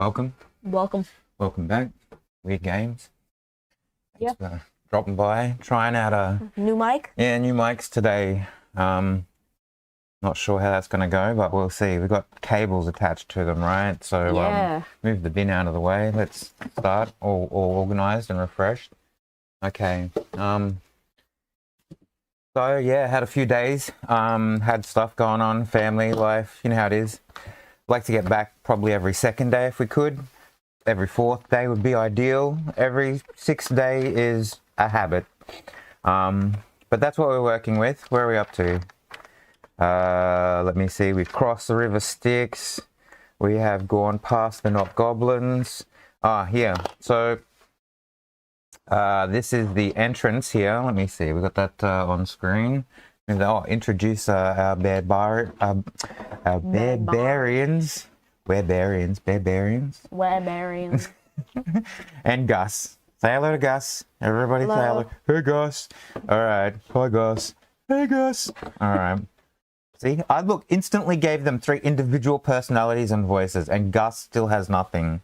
Welcome. Welcome. Welcome back. Weird Games. Yep. Thanks for dropping by. Trying out New mic? new mics today. Not sure how that's going to go, but we'll see. We've got cables attached to them, right? So Yeah. move the bin out of the way. Let's start. All organized and refreshed. Okay. So yeah, had a few days. Had stuff going on, family life. You know how it is. Like to get back probably every second day if we could. Every fourth day would be ideal. Every sixth day is a habit. But that's what we're working with. Where are we up to? Let me see. We've crossed the River Styx. We have gone past the Not Goblins. Here. So this is the entrance here. Let me see. We've got that on screen. Introduce our barbarians. Barbarians. And Gus. Say hello to Gus. Everybody say hello. Hey Gus. Alright. Hi Gus. Hey Gus. Alright. See, I instantly gave them 3 individual personalities and voices, and Gus still has nothing.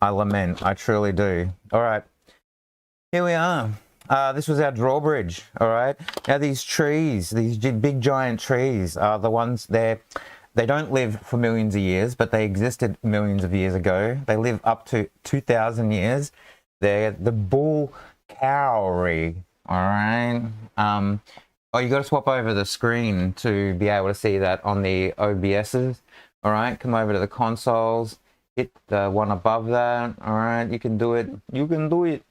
I lament. I truly do. Alright. Here we are. This was our drawbridge, all right? Now these trees, these big giant trees are the ones they don't live for millions of years, but they existed millions of years ago. They live up to 2,000 years. They're the bull cowrie, all right? You got to swap over the screen to be able to see that on the OBSs, all right? Come over to the consoles, hit the one above that, all right? You can do it. You can do it.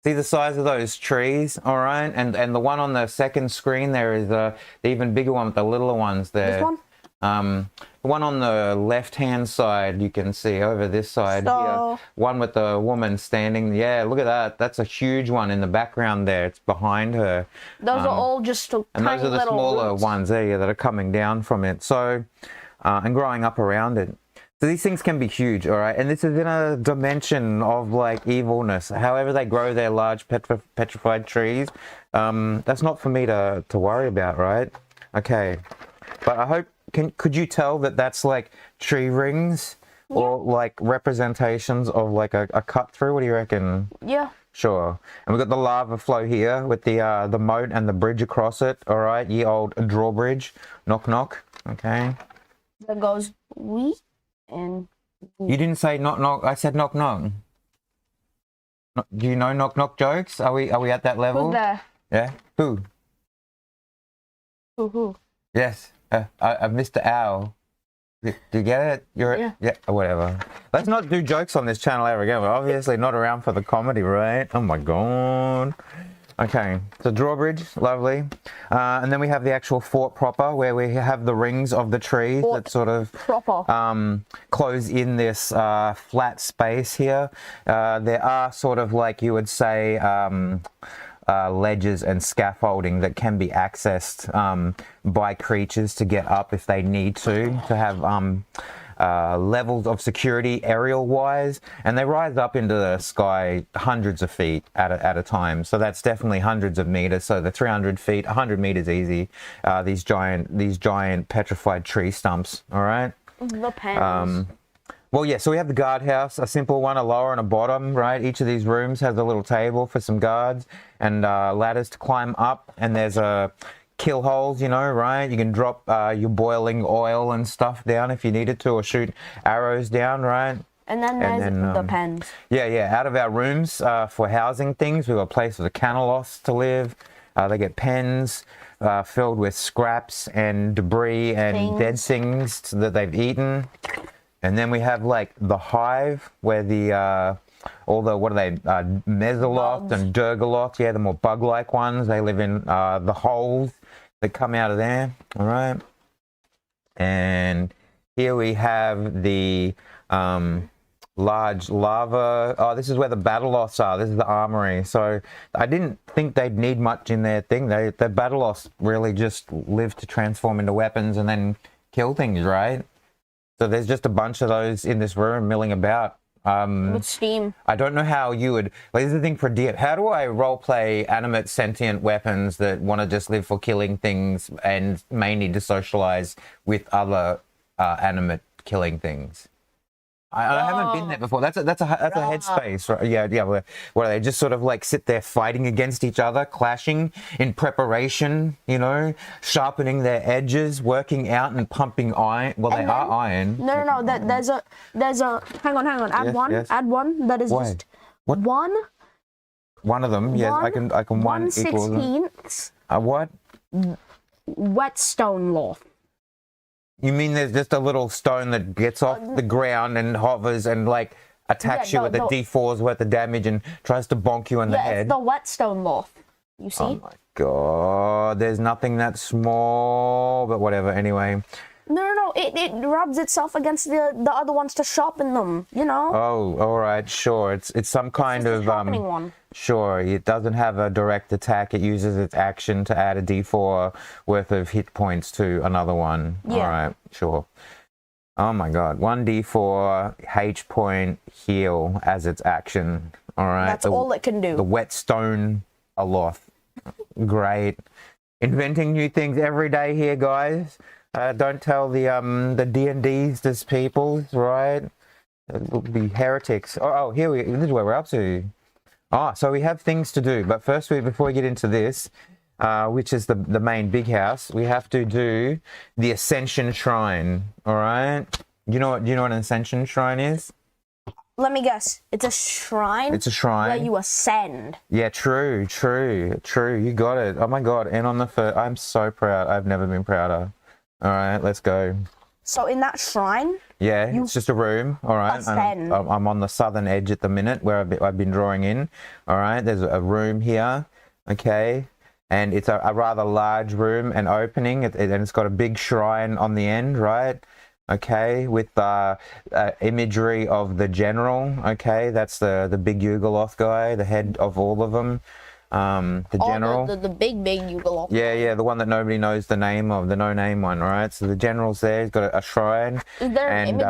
See the size of those trees, all right? And the one on the second screen there is the even bigger one with the littler ones there. This one? The one on the left-hand side, you can see over this side here. One with the woman standing. Yeah, look at that. That's a huge one in the background there. It's behind her. Those are all just tiny and those are the smaller ones there that are coming down from it. So, and growing up around it. So these things can be huge, all right? And this is in a dimension of, like, evilness. However they grow their large petrified trees, that's not for me to worry about, right? Okay. But I hope, could you tell that that's, like, tree rings? Yeah. Or, like, representations of, like, a cut through? What do you reckon? Yeah. Sure. And we've got the lava flow here with the moat and the bridge across it, all right? Ye old drawbridge. Knock, knock. Okay. That goes, wee. And you didn't say knock knock. I said knock knock. Do you know knock knock jokes? Are we at that level? Who's there? Yeah. Who? Who? Yes. Mr. Owl. Do you get it? Yeah. Whatever. Let's not do jokes on this channel ever again. We're obviously not around for the comedy, right? Oh my god. Okay, so drawbridge, lovely. And then we have the actual fort proper, where we have the rings of the trees that sort of close in this flat space here. There are sort of, like you would say, ledges and scaffolding that can be accessed by creatures to get up if they need to have levels of security aerial wise, and they rise up into the sky hundreds of feet at a time. So that's definitely hundreds of meters. So the 300 feet, 100 meters easy. These giant petrified tree stumps. All right. The pens. Well, yeah, so we have the guardhouse, a simple one, a lower and a bottom, right? Each of these rooms has a little table for some guards and ladders to climb up, and there's a kill holes, you know, right? You can drop your boiling oil and stuff down if you needed to, or shoot arrows down, right? And then there's the pens. Yeah. Out of our rooms for housing things, we've got a place for the caneloths to live. They get pens filled with scraps and debris and dead things that they've eaten. And then we have, like, the hive, where the all the, what are they, Mesoloth and Durgaloth, yeah, the more bug-like ones. They live in the holes that come out of there, all right? And here we have the large lava. Oh, this is where the Battleoths are. This is the armory. So I didn't think they'd need much in their thing. The Battleoths really just live to transform into weapons and then kill things, right? So there's just a bunch of those in this room milling about. With steam. I don't know how you would, like, this is the thing for deer. How do I roleplay animate sentient weapons that want to just live for killing things and may need to socialize with other animate killing things? I haven't been there before. That's a headspace, right? Yeah. Where they just sort of like sit there fighting against each other, clashing in preparation, sharpening their edges, working out and pumping iron. Well, they are iron. No. There's a. Hang on. Add one. Yes. Add one. That is just what? One of them. Yes, I can. 1/16 what? whetstone loaf. You mean there's just a little stone that gets off the ground and hovers and like attacks you with a D4's worth of damage and tries to bonk you in the head? It's the whetstone loaf. You see? Oh my god, there's nothing that small, but whatever. Anyway. No. It rubs itself against the other ones to sharpen them. Oh, all right, sure. It's some kind of sharpening one. Sure, it doesn't have a direct attack. It uses its action to add a D4 worth of hit points to another one. Yeah. All right, sure. Oh my god, 1D4 H point heal as its action. All right. That's all it can do. The whetstone aloth. Great. Inventing new things every day here, guys. Don't tell the D&Ds to people, right? It will be heretics. Oh, this is where we're up to. So we have things to do, but first, before we get into this, which is the main big house, we have to do the Ascension Shrine. All right. Do you know what an Ascension Shrine is? Let me guess. It's a shrine. It's a shrine where you ascend. Yeah, true. You got it. Oh my god! And on the first, I'm so proud. I've never been prouder. All right, let's go. So in that shrine, it's just a room. All right, I'm on the southern edge at the minute where I've been drawing in. All right, there's a room here. Okay, and it's a rather large room and opening, and it's got a big shrine on the end. Right. Okay, with imagery of the general. Okay, that's the big Yugoloth guy, the head of all of them. The general, the big Yugoloth. Yeah, the one that nobody knows the name of, the no-name one, right? So the general's there. He's got a shrine. Is there an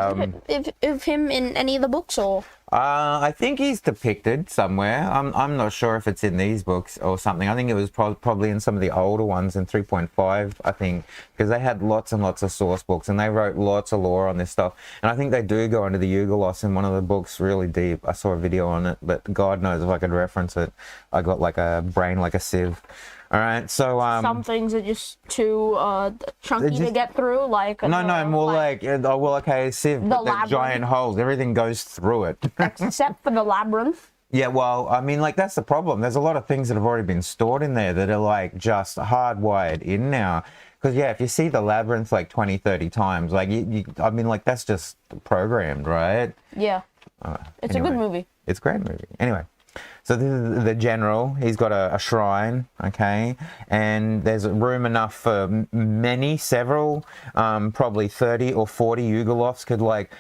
image of him in any of the books, or? I think he's depicted somewhere. I'm not sure if it's in these books or something. I think it was probably in some of the older ones in 3.5, I think, because they had lots and lots of source books and they wrote lots of lore on this stuff. And I think they do go into the Yugoloths in one of the books really deep. I saw a video on it, but God knows if I could reference it. I got like a brain like a sieve. All right, so some things are just too chunky to get through, like more like sieve, but the giant holes, everything goes through it, except for the labyrinth. Yeah, well, I mean, like that's the problem. There's a lot of things that have already been stored in there that are like just hardwired in now. Because if you see the labyrinth like 20, 30 times, like I mean, like that's just programmed, right? Yeah, it's a good movie. It's a great movie. Anyway. So this is the general. He's got a shrine, okay, and there's room enough for several, probably 30 or 40 Yugoloths could like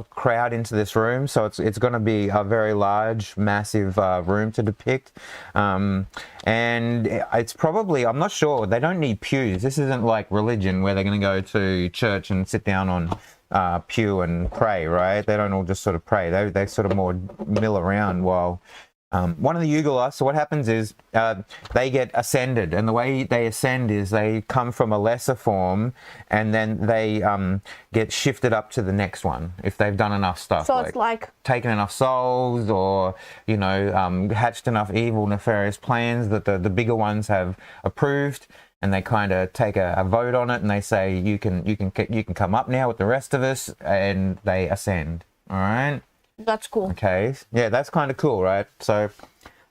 crowd into this room. So it's going to be a very large, massive room to depict, and it's probably, I'm not sure. They don't need pews. This isn't like religion where they're going to go to church and sit down on pew and pray, right? They don't all just sort of pray. They sort of more mill around while one of the Yugoloths. So what happens is they get ascended, and the way they ascend is they come from a lesser form, and then they get shifted up to the next one if they've done enough stuff. So it's like taken enough souls, or hatched enough evil, nefarious plans that the bigger ones have approved. And they kind of take a vote on it, and they say you can come up now with the rest of us, and they ascend. All right. That's cool. Okay. Yeah, that's kind of cool, right? So,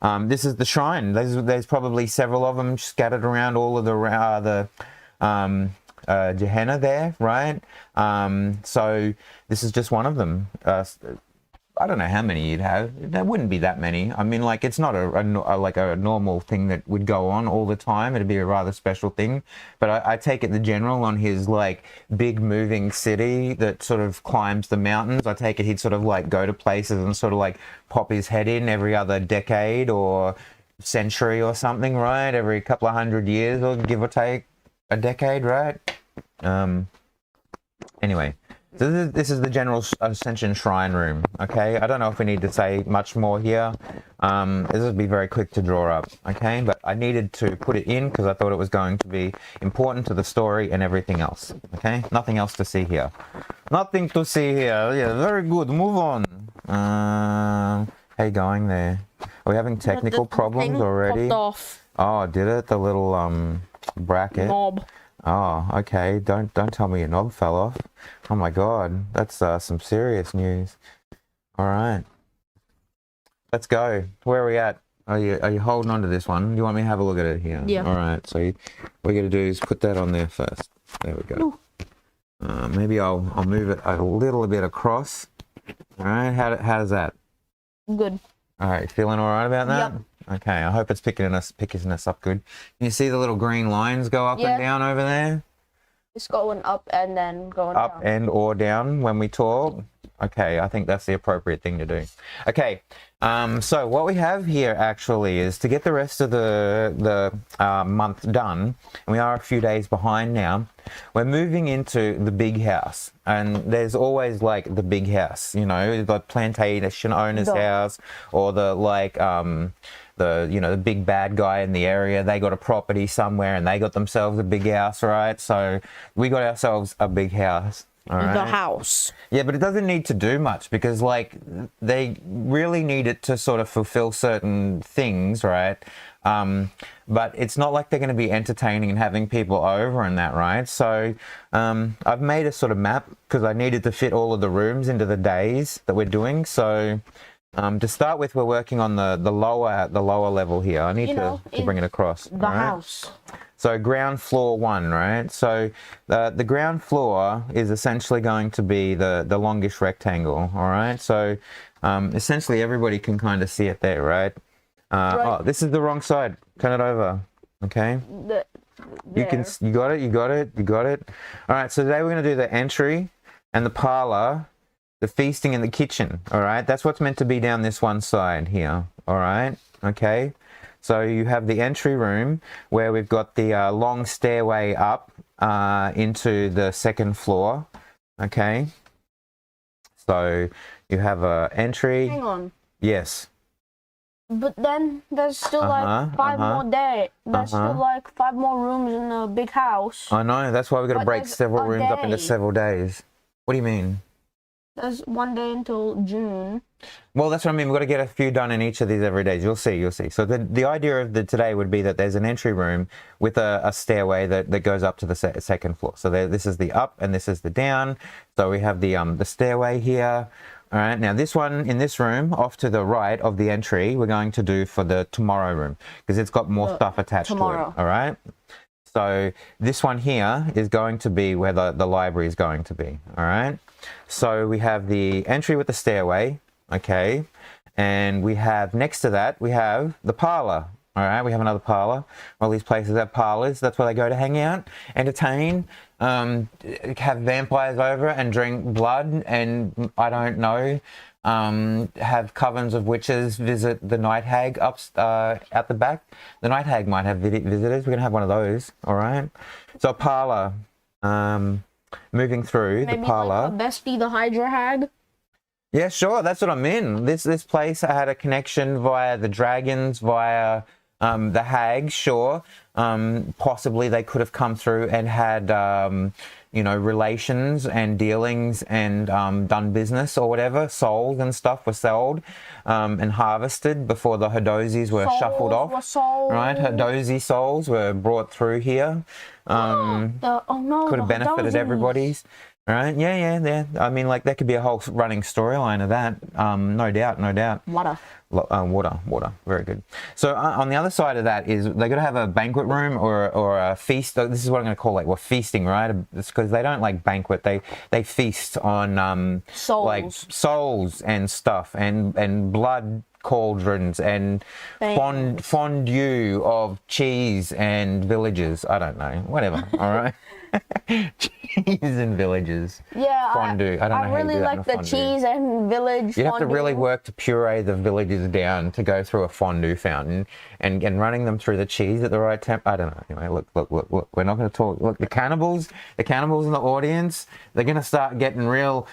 this is the shrine. There's probably several of them scattered around all of the Gehenna there, right? So this is just one of them. I don't know how many you'd have. There wouldn't be that many. I mean, like, it's not a normal thing that would go on all the time. It'd be a rather special thing. But I take it the general on his, like, big moving city that sort of climbs the mountains. I take it he'd sort of, like, go to places and sort of, like, pop his head in every other decade or century or something, right? Every couple of 100 years, or give or take a decade, right? Anyway. So this is the General Ascension Shrine Room, okay? I don't know if we need to say much more here. This will be very quick to draw up, okay? But I needed to put it in because I thought it was going to be important to the story and everything else, okay? Nothing else to see here. Nothing to see here. Yeah, very good. Move on. How you going there? Are we having technical problems already? Popped off. Oh, did it? The little bracket? Knob. Oh, okay. Don't tell me your knob fell off. Oh my god, that's some serious news. All right, let's go. Where are we at? Are you holding on to this one? You want me to have a look at it here? Yeah. All right. So what we're gonna do is put that on there first. There we go. Maybe I'll move it a little bit across. All right. How does that? Good. All right. Feeling all right about that? Yep. Okay, I hope it's picking us up good. Can you see the little green lines go up and down over there? It's going up and then going Up down. and or down when we talk. Okay, I think that's the appropriate thing to do. Okay, so what we have here actually is to get the rest of the month done, and we are a few days behind now. We're moving into the big house, and there's always like the big house, you know, the plantation owner's house, or the like the big bad guy in the area. They got a property somewhere and they got themselves a big house, right? So we got ourselves a big house. All right. The house. Yeah, but it doesn't need to do much because like they really need it to sort of fulfill certain things, right? But it's not like they're going to be entertaining and having people over and that, right? So I've made a sort of map because I needed to fit all of the rooms into the days that we're doing. So to start with, we're working on the lower level here. I need to bring it across. The house. So ground floor 1, right? So the ground floor is essentially going to be the longish rectangle, all right? So essentially everybody can kind of see it there, right? Right. Oh, this is the wrong side. Turn it over, okay? You got it. All right, so today we're going to do the entry and the parlor, the feasting and the kitchen, all right? That's what's meant to be down this one side here, all right? Okay. So you have the entry room where we've got the long stairway up into the second floor. Okay. So you have a entry. Hang on. Yes. But then there's still like 5 more days. There's still like 5 more rooms in the big house. I know. That's why we've got to break several rooms up into several days. What do you mean? There's 1 day until June. Well, that's what I mean. We've got to get a few done in each of these every day. You'll see. So the idea of today would be that there's an entry room with a stairway that goes up to the second floor. So this is the up and this is the down. So we have the stairway here. All right. Now this one in this room off to the right of the entry, we're going to do for the tomorrow room because it's got more stuff attached to it. All right. So this one here is going to be where the library is going to be. All right. So we have the entry with the stairway. Okay, and we have next to that we have the parlor. All right, we have another parlor. All these places have parlors. That's where they go to hang out, entertain, have vampires over and drink blood, and I don't know, have covens of witches visit the night hag up at the back. The night hag might have visitors. We're gonna have one of those. All right, so parlor. Moving through the parlor. Maybe like Bestie the Hydra hag. Yeah, sure. That's what I'm in. This place I had a connection via the dragons, via the hag. Sure. Possibly they could have come through and had relations and dealings and done business or whatever. Souls and stuff were sold and harvested before the Hadozis were shuffled off. Right, Hadozi souls were brought through here. Could have benefited everybody's. Right? Yeah. I mean, like, there could be a whole running storyline of that. No doubt. Water. Very good. So on the other side of that is they got to have a banquet room or a feast. This is what I'm going to call like feasting, right? It's because they don't like banquet. They feast on souls. Like souls and stuff and blood cauldrons and fondue of cheese and villages. I don't know. Whatever. All right. Cheese and villages. Yeah, Fondue. I don't know how you really do that in like a the fondue. cheese and village. You'd have to really fondue. work to puree the villages down to go through a fondue fountain and running them through the cheese at the right temp. I don't know. Anyway, look. We're not going to talk. Look, the cannibals in the audience, they're going to start getting real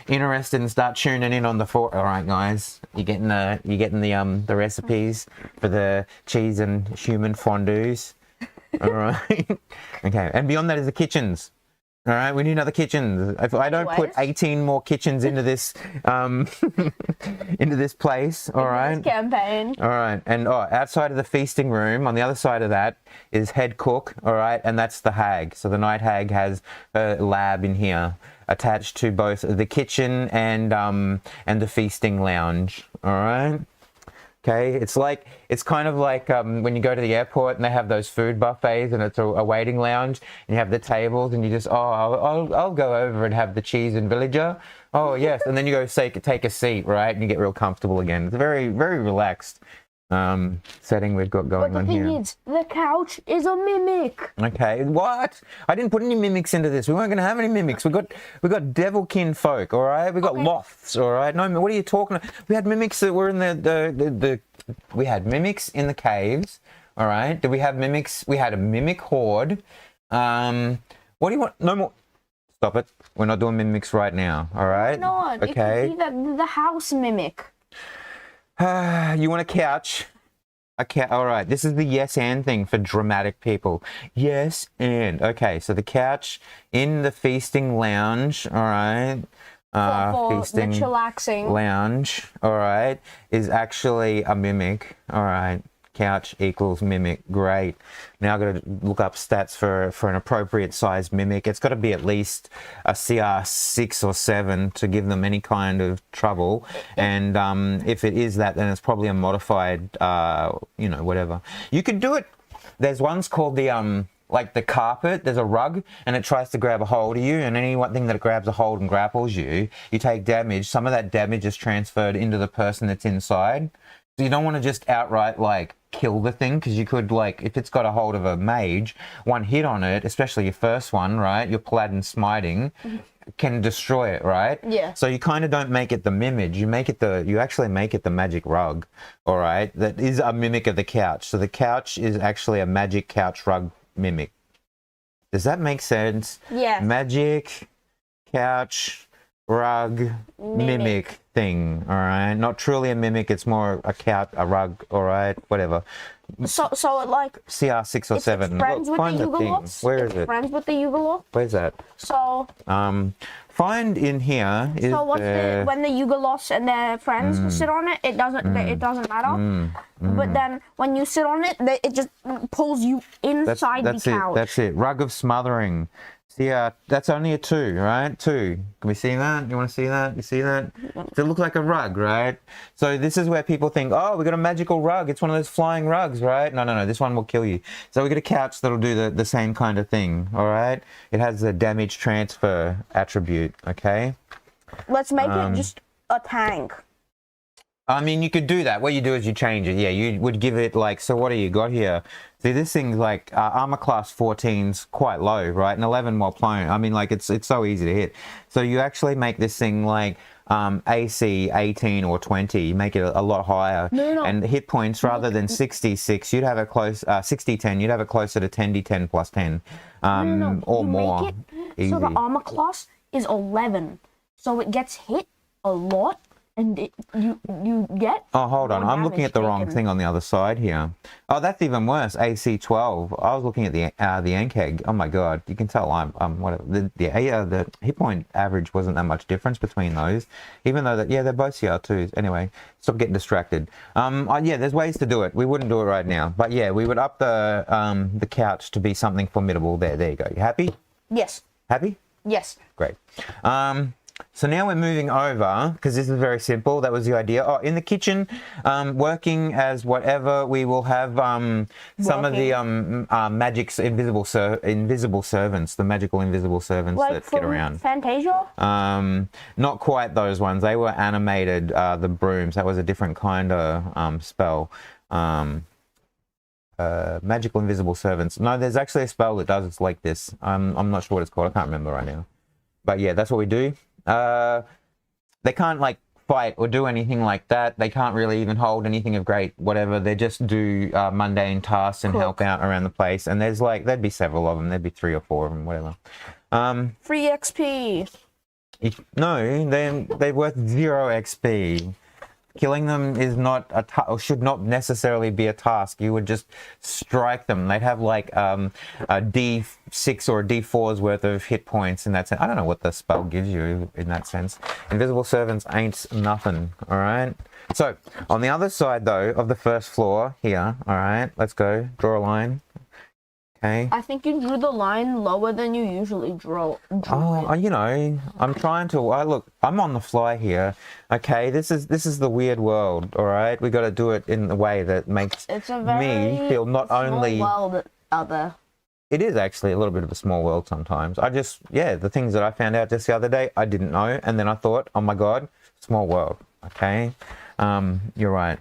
interested and start tuning in on the All right, guys, you're getting the recipes for the cheese and human fondues. All right. Okay, and beyond that is the kitchens. All right, we need another kitchen. If I don't put 18 more kitchens into this into this place, all right. This campaign. All right, and outside of the feasting room, on the other side of that is head cook, all right, and that's the hag. So the night hag has a lab in here attached to both the kitchen and the feasting lounge. All right. Okay, it's kind of like when you go to the airport and they have those food buffets and it's a waiting lounge and you have the tables and you just I'll go over and have the cheese and villager. Oh yes, and then you go take a seat, right, and you get real comfortable again. It's a very very relaxed setting we've got going on here. But the thing is, the couch is a mimic. Okay, what? I didn't put any mimics into this. We weren't going to have any mimics. We got devilkin folk, all right? We got loths, all right? No, what are you talking about? We had mimics that were in we had mimics in the caves, all right? Did we have mimics? We had a mimic horde. What do you want? No more. Stop it. We're not doing mimics right now, all right? No, okay. It could be the house mimic. You want a couch? All right, this is the yes and thing for dramatic people. Yes and. Okay, so the couch in the feasting lounge, all right. For Feasting the chillaxing lounge, all right, is actually a mimic. All right, couch equals mimic. Great. Now I've got to look up stats for an appropriate size mimic. It's got to be at least a CR 6 or 7 to give them any kind of trouble. And if it is that, then it's probably a modified, whatever. You could do it. There's ones called the like the carpet. There's a rug and it tries to grab a hold of you, and anything that grabs a hold and grapples you, you take damage. Some of that damage is transferred into the person that's inside. So you don't want to just outright like kill the thing, because you could, like, if it's got a hold of a mage, one hit on it, especially your first one, right, your Paladin smiting, can destroy it, right? Yeah. So you kind of don't make it the mimage. You actually make it the magic rug, all right? That is a mimic of the couch. So the couch is actually a magic couch rug mimic. Does that make sense? Yeah. Magic couch rug mimic thing, all right? Not truly a mimic, it's more a couch, a rug, all right? Whatever. So it like CR 6 or 7. It's friends Look, with the Yugoloths. Where is it? Friends with the Yugoloths. Where's that? So find in here is so what's when the Yugoloths and their friends sit on it, it doesn't matter. But then when you sit on it, it just pulls you inside the couch. That's it. Rug of smothering. See, that's only a 2, right? 2. Can we see that? You want to see that? You see that? Does it look like a rug, right? So this is where people think, oh, we got a magical rug. It's one of those flying rugs, right? No. This one will kill you. So we got a couch that'll do the same kind of thing, all right? It has the damage transfer attribute, okay? Let's make it just a tank. I mean, you could do that. What you do is you change it. Yeah, you would give it like, so what do you got here? See, this thing's like armor class 14's quite low, right? And 11 while playing. I mean, like it's so easy to hit. So you actually make this thing like AC 18 or 20. You make it a lot higher. No. And the hit points, rather than 66, you'd have it close, 60-10, you'd have it closer to 10d10 plus 10 or more. Make it Easy. so the armor class is 11. So it gets hit a lot. And you get. Oh, hold on. I'm looking at the wrong taken. thing on the other side here. Oh, that's even worse. AC 12. I was looking at the Ankeg. Oh my god, you can tell I'm whatever. The hit point average wasn't that much difference between those, even though they're both CR2s. Anyway, stop getting distracted. Yeah, there's ways to do it. We wouldn't do it right now, but yeah, we would up the couch to be something formidable. There you go. You happy? Yes. Happy? Yes. Great. So now we're moving over, because this is very simple. That was the idea. Oh, in the kitchen, working as whatever, we will have some of the magic's invisible servants, the magical invisible servants Like that get around. Fantasia? Not quite those ones. They were animated, the brooms. That was a different kind of spell. magical invisible servants. No, there's actually a spell that does it like this. I'm not sure what it's called. I can't remember right now. But yeah, that's what we do. They can't like fight or do anything like that. They can't really even hold anything of great whatever. They just do mundane tasks and help out around the place. And there's like, there'd be several of them. There'd be 3 or 4 of them, whatever. Free XP. No, they're worth 0 XP. Killing them is not or should not necessarily be a task. You would just strike them. They'd have like a D6 or a D4's worth of hit points in that sense. I don't know what the spell gives you in that sense. Invisible servants ain't nothing, all right? So, on the other side, though, of the first floor here, all right, let's go. Draw a line. Okay. I think you drew the line lower than you usually draw. Oh, you know, I'm trying to. Look, I'm on the fly here. Okay, this is the weird world. All right, we got to do it in the way that makes me feel not only. World out there. It is actually a little bit of a small world sometimes. The things that I found out just the other day, I didn't know, and then I thought, oh my god, small world. Okay, you're right.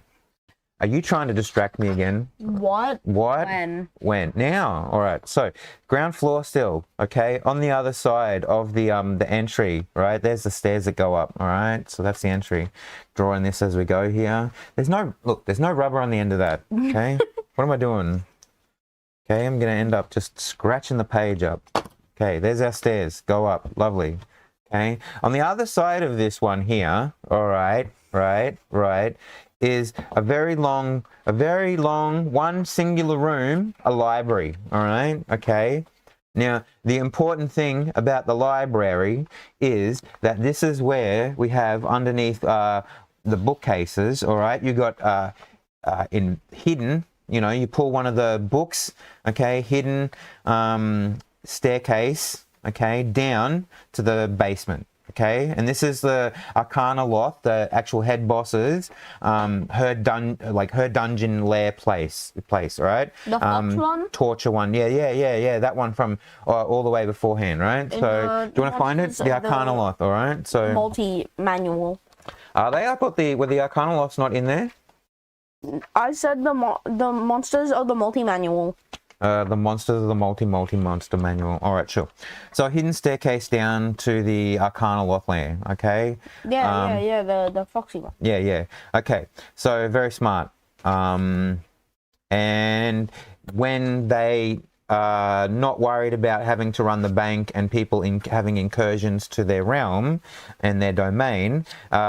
Are you trying to distract me again? What? When? Now. All right. So, ground floor still. Okay. On the other side of the entry, right? There's the stairs that go up. All right. So that's the entry. Drawing this as we go here. There's no rubber on the end of that. Okay. What am I doing? Okay. I'm gonna end up just scratching the page up. Okay. There's our stairs. Go up. Lovely. Okay. On the other side of this one here. All right. Right. Is a very long, one singular room, a library, all right? Okay. Now, the important thing about the library is that this is where we have underneath the bookcases, all right? You got hidden, you know, you pull one of the books, okay, hidden staircase, okay, down to the basement. Okay, and this is the Arcana Loth, the actual head boss's, her dungeon lair place, right? The fox one? Torture one, yeah, that one from all the way beforehand, right? So, do you want to find it? The Arcana Loth, all right? So multi-manual. Are they? I thought were the Arcana Loths not in there? I said the monsters of the multi-manual. The monsters of the multi-monster manual. All right, sure. So hidden staircase down to the Arcana Loth lair, okay? Yeah, the foxy one. Yeah. Okay, so very smart. And when they are not worried about having to run the bank and people having incursions to their realm and their domain,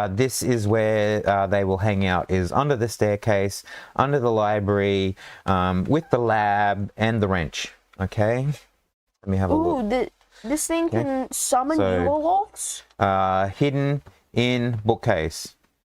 this is where they will hang out, is under the staircase, under the library, with the lab and the wrench. Okay, let me have a look. This thing can summon Lvl5s? Hidden in bookcase.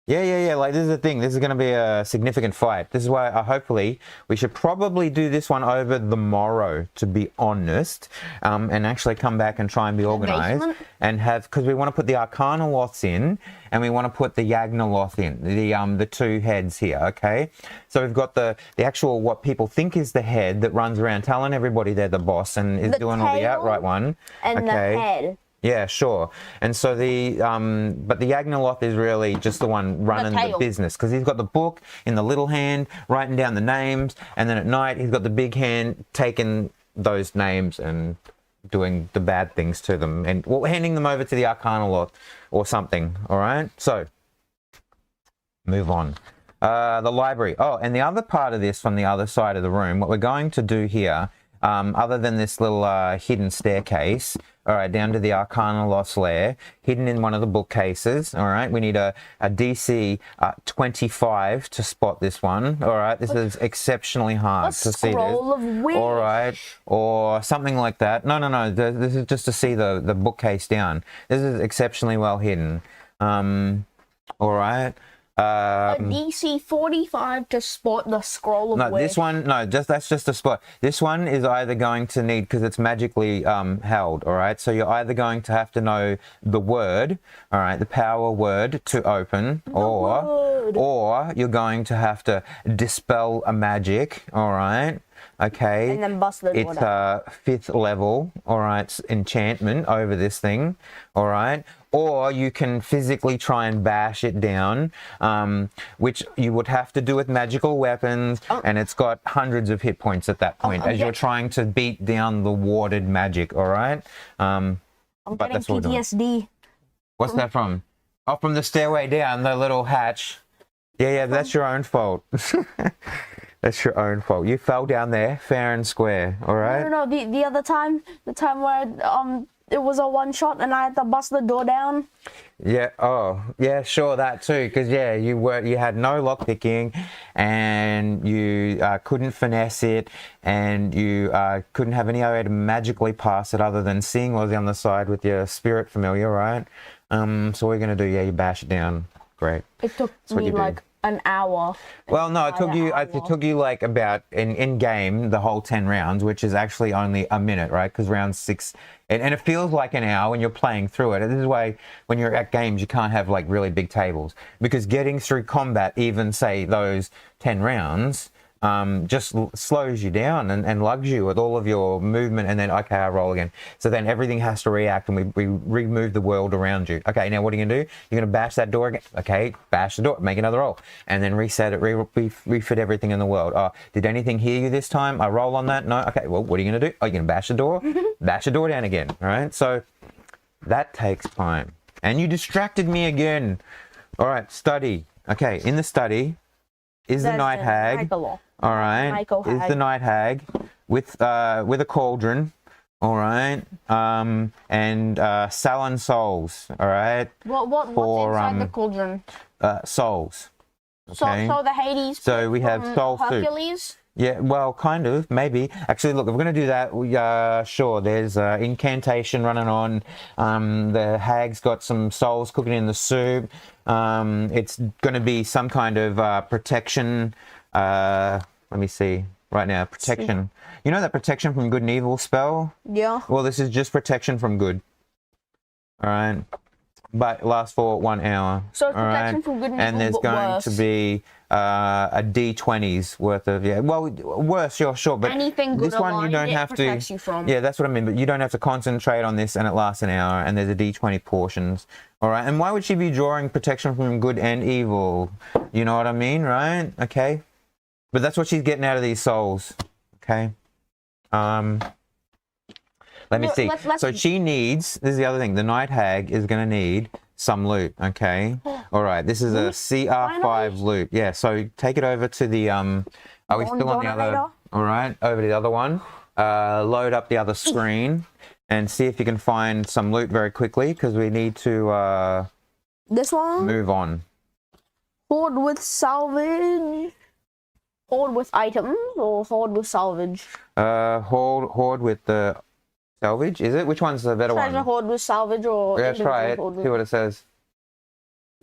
Yeah. Like, this is the thing. This is going to be a significant fight. This is why hopefully we should probably do this one over the morrow, to be honest, and actually come back and try and be organized and because we want to put the Arcana Loths in and we want to put the Yagna Loth in, the 2 heads here. Okay, so we've got the actual what people think is the head that runs around telling everybody they're the boss and is doing all the outright one. And the head. Yeah, sure. And so but the Yagna Loth is really just the one running the business, because he's got the book in the little hand, writing down the names, and then at night he's got the big hand taking those names and doing the bad things to them, and handing them over to the Arcana Loth or something. All right. So move on. The library. Oh, and the other part of this from the other side of the room, what we're going to do here, other than this little hidden staircase, all right, down to the Arcana Loth's lair, hidden in one of the bookcases. All right, we need a DC 25 to spot this one. All right, this is exceptionally hard to see this. Of wish. All right, or something like that. No. This is just to see the bookcase down. This is exceptionally well hidden. All right. A DC 45 to spot the scroll of wish. This one, that's just a spot. This one is either going to need, because it's magically held, all right? So you're either going to have to know the word, all right, the power word to open, or you're going to have to dispel a magic, all right? Okay, and then bust the door it's 5th level, all right, enchantment over this thing, all right, or you can physically try and bash it down, which you would have to do with magical weapons, and it's got hundreds of hit points at that point as you're trying to beat down the warded magic. All right. I'm but getting that's what we're doing. PTSD. What's that from? Oh, from the stairway down, the little hatch. Yeah, that's your own fault. That's your own fault. You fell down there, fair and square. All right. No. The other time, the time where it was a one shot and I had to bust the door down. Yeah. Oh, yeah. Sure, that too. Because you had no lock picking, and you couldn't finesse it, and you couldn't have any other way to magically pass it other than seeing what was on the side with your spirit familiar, right? So what are you gonna do? Yeah, you bash it down. Great. It took me like an hour. Well, no, it took you like about in game the whole 10 rounds, which is actually only a minute, right? Because round 6, and it feels like an hour when you're playing through it. This is why when you're at games you can't have like really big tables, because getting through combat, even say those 10 rounds, just slows you down and lugs you with all of your movement, and then okay, I roll again. So then everything has to react, and we remove the world around you. Okay, now what are you gonna do? You're gonna bash that door again. Okay, bash the door, make another roll, and then reset it, refit everything in the world. Oh, did anything hear you this time? I roll on that? No? Okay, well, what are you gonna do? Oh, you're gonna bash the door, bash the door down again, all right? So that takes time. And you distracted me again. All right, study. Okay, in the study is the night hag. All right, is the night hag with a cauldron, all right, and sullen souls, all right. What's inside the cauldron? Souls. Okay. So the Hades. So we have soul Hercules. soup. Yeah, well, kind of, maybe. Actually, look, if we're going to do that, sure, there's incantation running on. The hag's got some souls cooking in the soup. It's going to be some kind of protection. Let me see. Right now, protection. You know that protection from good and evil spell? Yeah. Well, this is just protection from good. All right. But it lasts for 1 hour. So it's protection from good and evil, and there's going to be a D20's worth of, well, worse, sure, but anything good this one you don't have to. You from. Yeah, that's what I mean. But you don't have to concentrate on this, and it lasts an hour, and there's a D20 portions. All right. And why would she be drawing protection from good and evil? You know what I mean, right? Okay. But that's what she's getting out of these souls. Okay. Let me see. So she needs, this is the other thing, the night hag is going to need some loot, okay? All right, this is a CR5 loot. Yeah, so take it over to the, are we still on the other, all right, over to the other one. Load up the other screen and see if you can find some loot very quickly, because we need to this one? Move on. Hoard with salvage. Hoard with items or hoard with salvage? Hoard with the salvage, is it? Which one's the better one? Treasure hoard with salvage or... Yeah, try it. See what it says.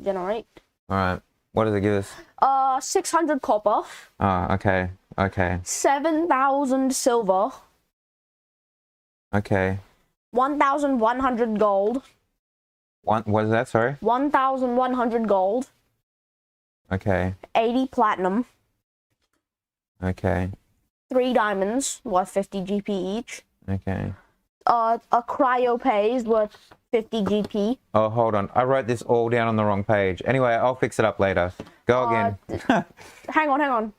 Generate. Alright. What does it give us? 600 copper. Oh, okay. Okay. 7,000 silver. Okay. 1,100 gold. What is that, sorry? 1,100 gold. Okay. 80 platinum. Okay. 3 diamonds, worth 50 GP each. Okay. A cryo pays worth 50 GP. Oh, hold on. I wrote this all down on the wrong page. Anyway, I'll fix it up later. Go again. Hang on.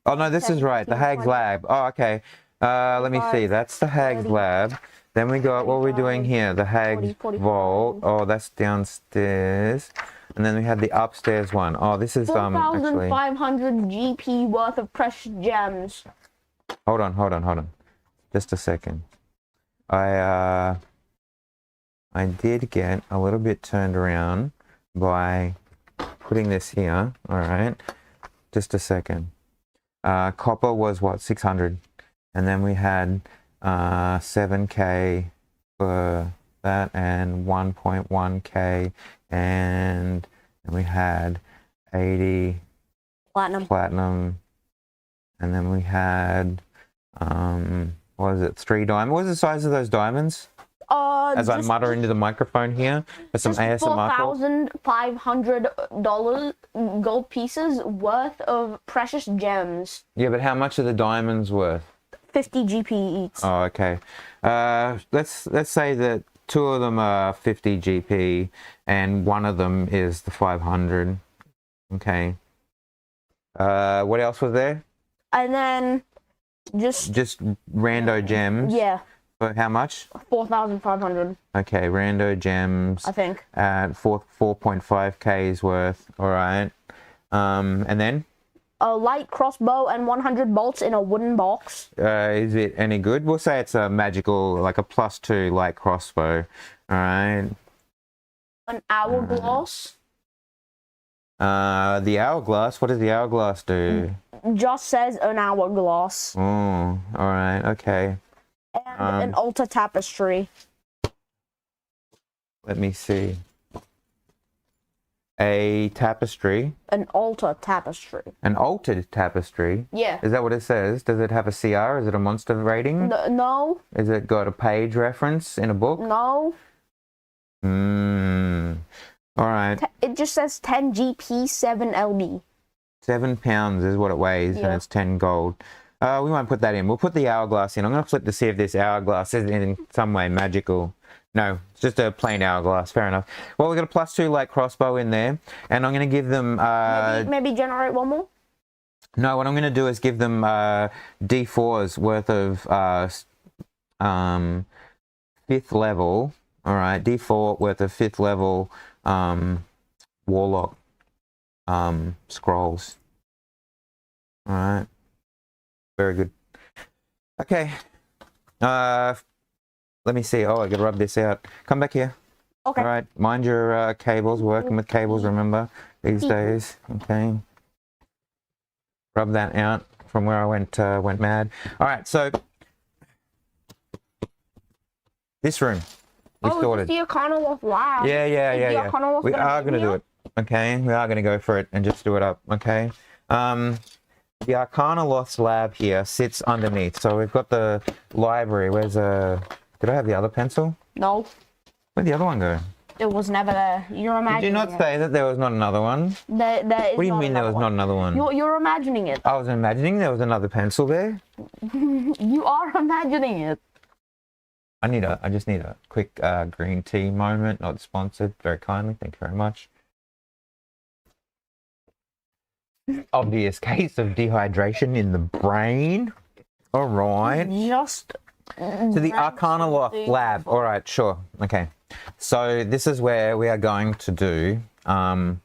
Oh, no, this is right. The Hag's Lab. Oh, okay. Let me see. That's the Hag's Lab. Then we got, what are we doing here? The Hag's Vault. Oh, that's downstairs. And then we had the upstairs one. Oh, this is actually 4,500 GP worth of precious gems. Hold on. Just a second. I did get a little bit turned around by putting this here. All right. Just a second. Copper was what, 600, and then we had 7K for that, and 1.1K, and we had 80 platinum, and then we had what is it, 3 diamonds. What was the size of those diamonds? As I mutter into the microphone here for some ASMR. $4,500 gold pieces worth of precious gems. Yeah, but how much are the diamonds worth? 50 GP each. Oh, okay. Let's say that two of them are 50 GP, and one of them is the 500. Okay. What else was there? And then just rando gems. Yeah. For how much? 4,500. Okay, rando gems. I think. At 4.5K's worth. All right. And then? A light crossbow and 100 bolts in a wooden box. Is it any good? We'll say it's a magical, like a +2 light crossbow. All right. An hourglass. The hourglass. What does the hourglass do? Just says an hourglass. Oh, all right. Okay. And an altar tapestry. Let me see. A tapestry. An altar tapestry. An altered tapestry. Yeah. Is that what it says? Does it have a CR? Is it a monster rating? No. Is it got a page reference in a book? No. All right. It just says 10 GP, 7 LB. 7 pounds is what it weighs, and it's 10 gold. We won't put that in. We'll put the hourglass in. I'm going to flip to see if this hourglass is in some way magical. No, it's just a plain hourglass. Fair enough. Well, we've got a +2 light crossbow in there, and I'm going to give them... maybe generate one more? No, what I'm going to do is give them D4's worth of 5th level. All right, D4 worth of 5th level warlock scrolls. All right. Very good. Okay. Let me see. Oh, I gotta rub this out. Come back here. Okay. All right. Mind your cables. Working with cables, remember, these days. Okay. Rub that out from where I went mad. All right. So this room. We sorted. The Lvl5. Yeah. We are gonna do it. Okay. We are gonna go for it and just do it up. Okay. The Arcana lab here sits underneath. So we've got the library. Where's did I have the other pencil? No. Where'd the other one go? It was never there. You're imagining Did you not say that there was not another one? There is what do you mean there was not another one? You're imagining it. I was imagining there was another pencil there. You are imagining it. I just need a quick green tea moment. Not sponsored. Very kindly. Thank you very much. Obvious case of dehydration in the brain. All right. Just... So the Arcana lab. All right, sure. Okay. So this is where we are going to do the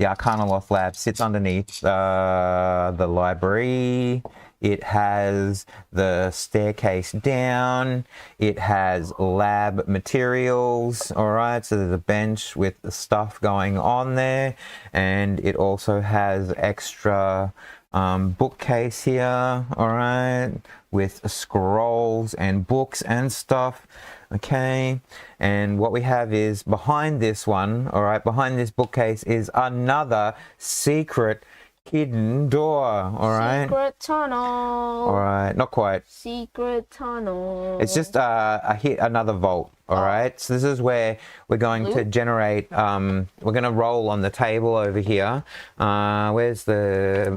Arcana lab sits underneath the library. It has the staircase down. It has lab materials. All right. So there's a bench with the stuff going on there, and it also has extra bookcase here. All right, with scrolls and books and stuff. Okay, and what we have is behind this one, all right, behind this bookcase is another secret hidden door. All right, secret tunnel. All right, not quite. Secret tunnel. It's just another vault. All right, so this is where we're going to generate. We're going to roll on the table over here. Where's the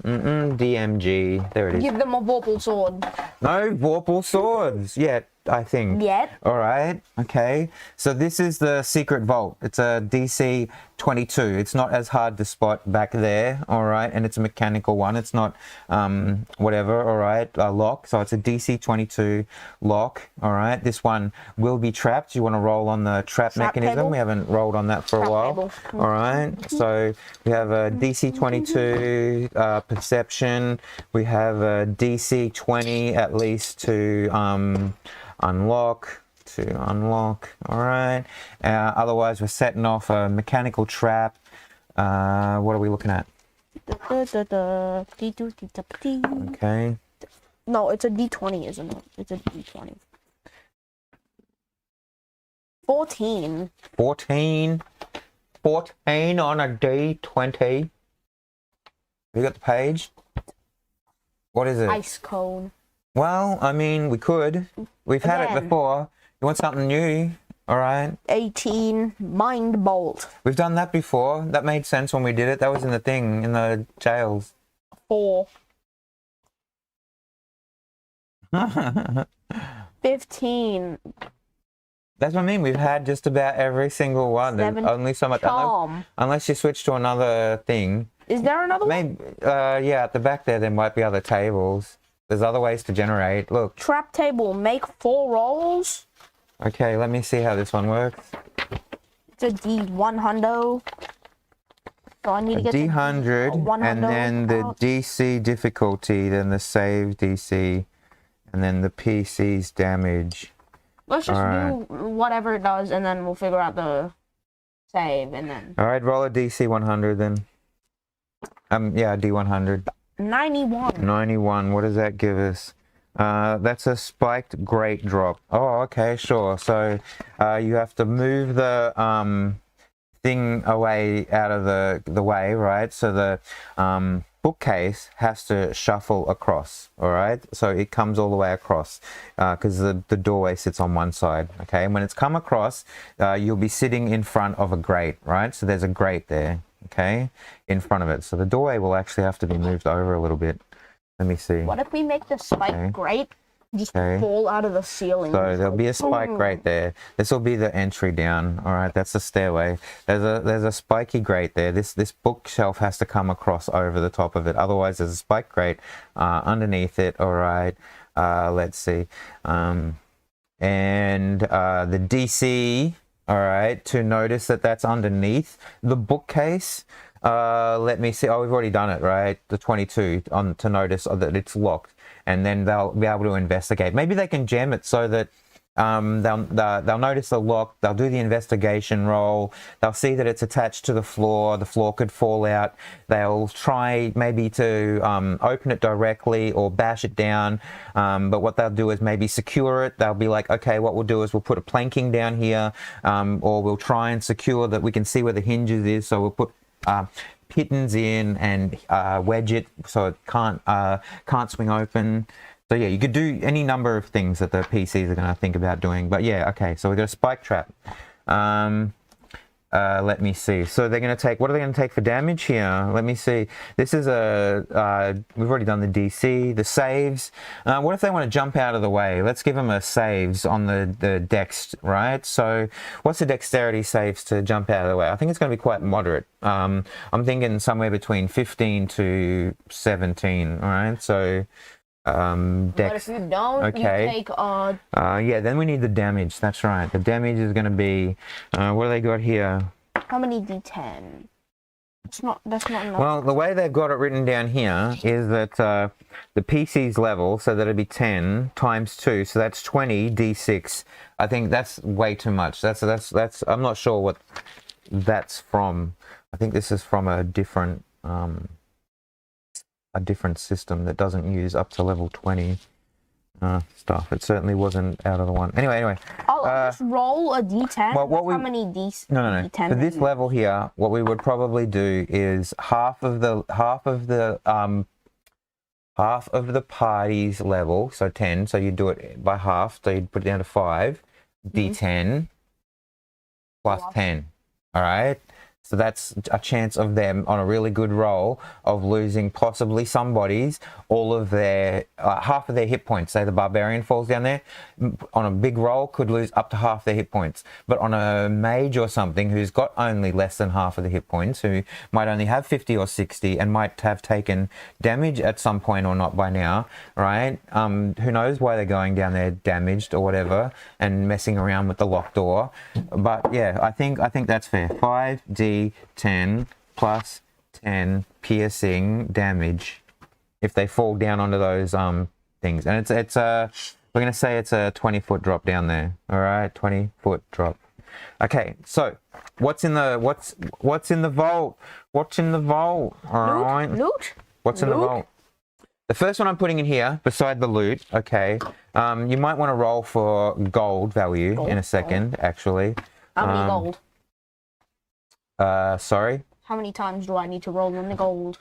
DMG? There it is. Give them a Vorpal sword. No Vorpal swords yet, I think. Yet. All right. Okay. So this is the secret vault. It's a DC 22. It's not as hard to spot back there. All right, and it's a mechanical one. It's not whatever. All right, a lock. So it's a DC 22 lock. All right. This one will be trapped. You want to roll on the trap mechanism. Table. We haven't rolled on that for a while. Table. All right. So we have a DC 22 perception. We have a DC 20 at least to unlock. All right. Otherwise, we're setting off a mechanical trap. What are we looking at? Okay. No, it's a D20, isn't it? It's a D20. 14. 14 on a D20. Have you got the page? What is it? Ice cone. Well, I mean, we could. We've had it before. You want something new? All right. 18. Mind bolt. We've done that before. That made sense when we did it. That was in the thing, in the jails. 4. 15. That's what I mean. We've had just about every single one. There's 7 only so much. charm. Unless you switch to another thing. Is there another one? Maybe. Yeah, at the back there might be other tables. There's other ways to generate. Look. Trap table. Make 4 rolls. Okay, let me see how this one works. It's a D100. So I need to get D100, and then the DC difficulty, then the save DC, and then the PC's damage. Let's just do whatever it does, and then we'll figure out the save, and then. All right, roll a DC 100 then. Yeah, D100. 91. 91. What does that give us? That's a spiked great drop. Oh, okay, sure. So you have to move the thing away out of the way, right? So the bookcase has to shuffle across, all right? So it comes all the way across because the doorway sits on one side, okay? And when it's come across, you'll be sitting in front of a grate, right? So there's a grate there, okay, in front of it. So the doorway will actually have to be moved over a little bit. Let me see. What if we make the spike grate just fall out of the ceiling? So there'll be a spike grate there. This will be the entry down. All right, that's the stairway. There's a spiky grate there. This bookshelf has to come across over the top of it. Otherwise, there's a spike grate underneath it. All right. Let's see. And the DC. All right. To notice that that's underneath the bookcase. Let me see. Oh, we've already done it, right? The 22 to notice that it's locked, and then they'll be able to investigate. Maybe they can jam it so that they'll notice the lock. They'll do the investigation roll. They'll see that it's attached to the floor. The floor could fall out. They'll try maybe to open it directly or bash it down. But what they'll do is maybe secure it. They'll be like, okay, what we'll do is we'll put a planking down here, or we'll try and secure that we can see where the hinges is. So we'll put pittons in and wedge it so it can't swing open. So yeah, you could do any number of things that the PCs are going to think about doing. But yeah, okay, so we've got a spike trap. Let me see. So they're going to take, what are they going to take for damage here? Let me see. This is we've already done the DC, the saves. What if they want to jump out of the way? Let's give them a saves on the dex, right? So what's the dexterity saves to jump out of the way? I think it's going to be quite moderate. I'm thinking somewhere between 15 to 17, all right? So dex. But if you don't, you take yeah, then we need the damage. That's right. The damage is going to be what do they got here? How many D10? That's not enough. Well, the way they've got it written down here is that the PC's level, so that'd be 10 times 2, so that's 20 D6. I think that's way too much. That's I'm not sure what that's from. I think this is from a different system that doesn't use up to level 20 stuff. It certainly wasn't out of the one. Anyway. I'll just roll a D10. Well, how many D10? No. For this level here, what we would probably do is half of the party's level, so 10. So you do it by half. So you'd put it down to 5. D10 plus 10. All right. So that's a chance of them on a really good roll of losing possibly somebody's all of their half of their hit points. Say the barbarian falls down there on a big roll, could lose up to half their hit points. But on a mage or something who's got only less than half of the hit points, who might only have 50 or 60 and might have taken damage at some point or not by now, right? Who knows why they're going down there damaged or whatever and messing around with the locked door. But yeah, I think that's fair. 5d10 plus 10 piercing damage if they fall down onto those things, and it's we're gonna say it's a 20-foot drop down there. All right, 20-foot drop. Okay, so what's in the vault? What's in the vault? All right, loot. What's in the vault? The first one I'm putting in here, beside the loot. Okay, you might want to roll for gold value in a second. Actually, how many gold? Sorry. How many times do I need to roll on the gold?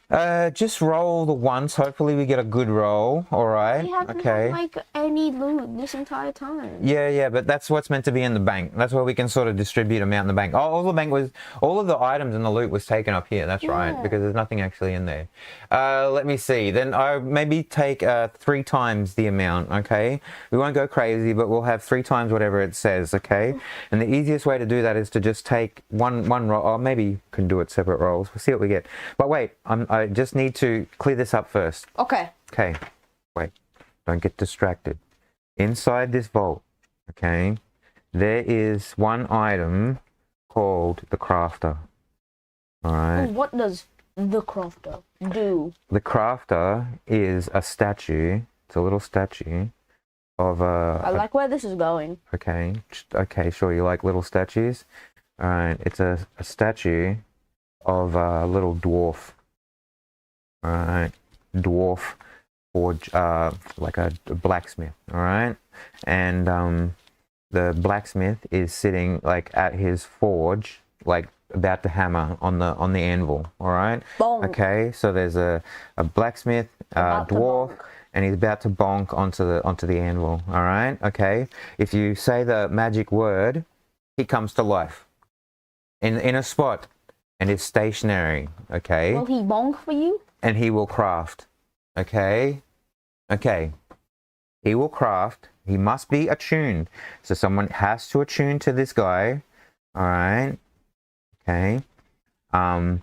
Just roll the once. Hopefully we get a good roll. All right. We haven't had, like, any loot this entire time. Yeah, but that's what's meant to be in the bank. That's where we can sort of distribute them out in the bank. Oh, all of the items in the loot was taken up here. That's right, because there's nothing actually in there. Let me see. Then I maybe take 3 times the amount. Okay, we won't go crazy, but we'll have 3 times whatever it says. Okay, and the easiest way to do that is to just take one roll. Or maybe you can do it separate rolls. We'll see what we get. But wait, I just need to clear this up first. Okay. Okay. Wait. Don't get distracted. Inside this vault, okay, there is one item called the crafter. All right. What does the crafter do? The crafter is a statue. It's a little statue of a. I like where this is going. Okay. Okay. Sure. You like little statues. All right. It's a statue of a little dwarf. All right. Dwarf forge, like a blacksmith. All right. And the blacksmith is sitting like at his forge, like about to hammer on the anvil. All right. Bonk. Okay. So there's a blacksmith, dwarf, and he's about to bonk onto the anvil. All right. Okay. If you say the magic word, he comes to life in a spot and is stationary. Okay. Will he bonk for you? And he will craft. Okay. Okay. He will craft. He must be attuned. So someone has to attune to this guy. All right. Okay. Mr.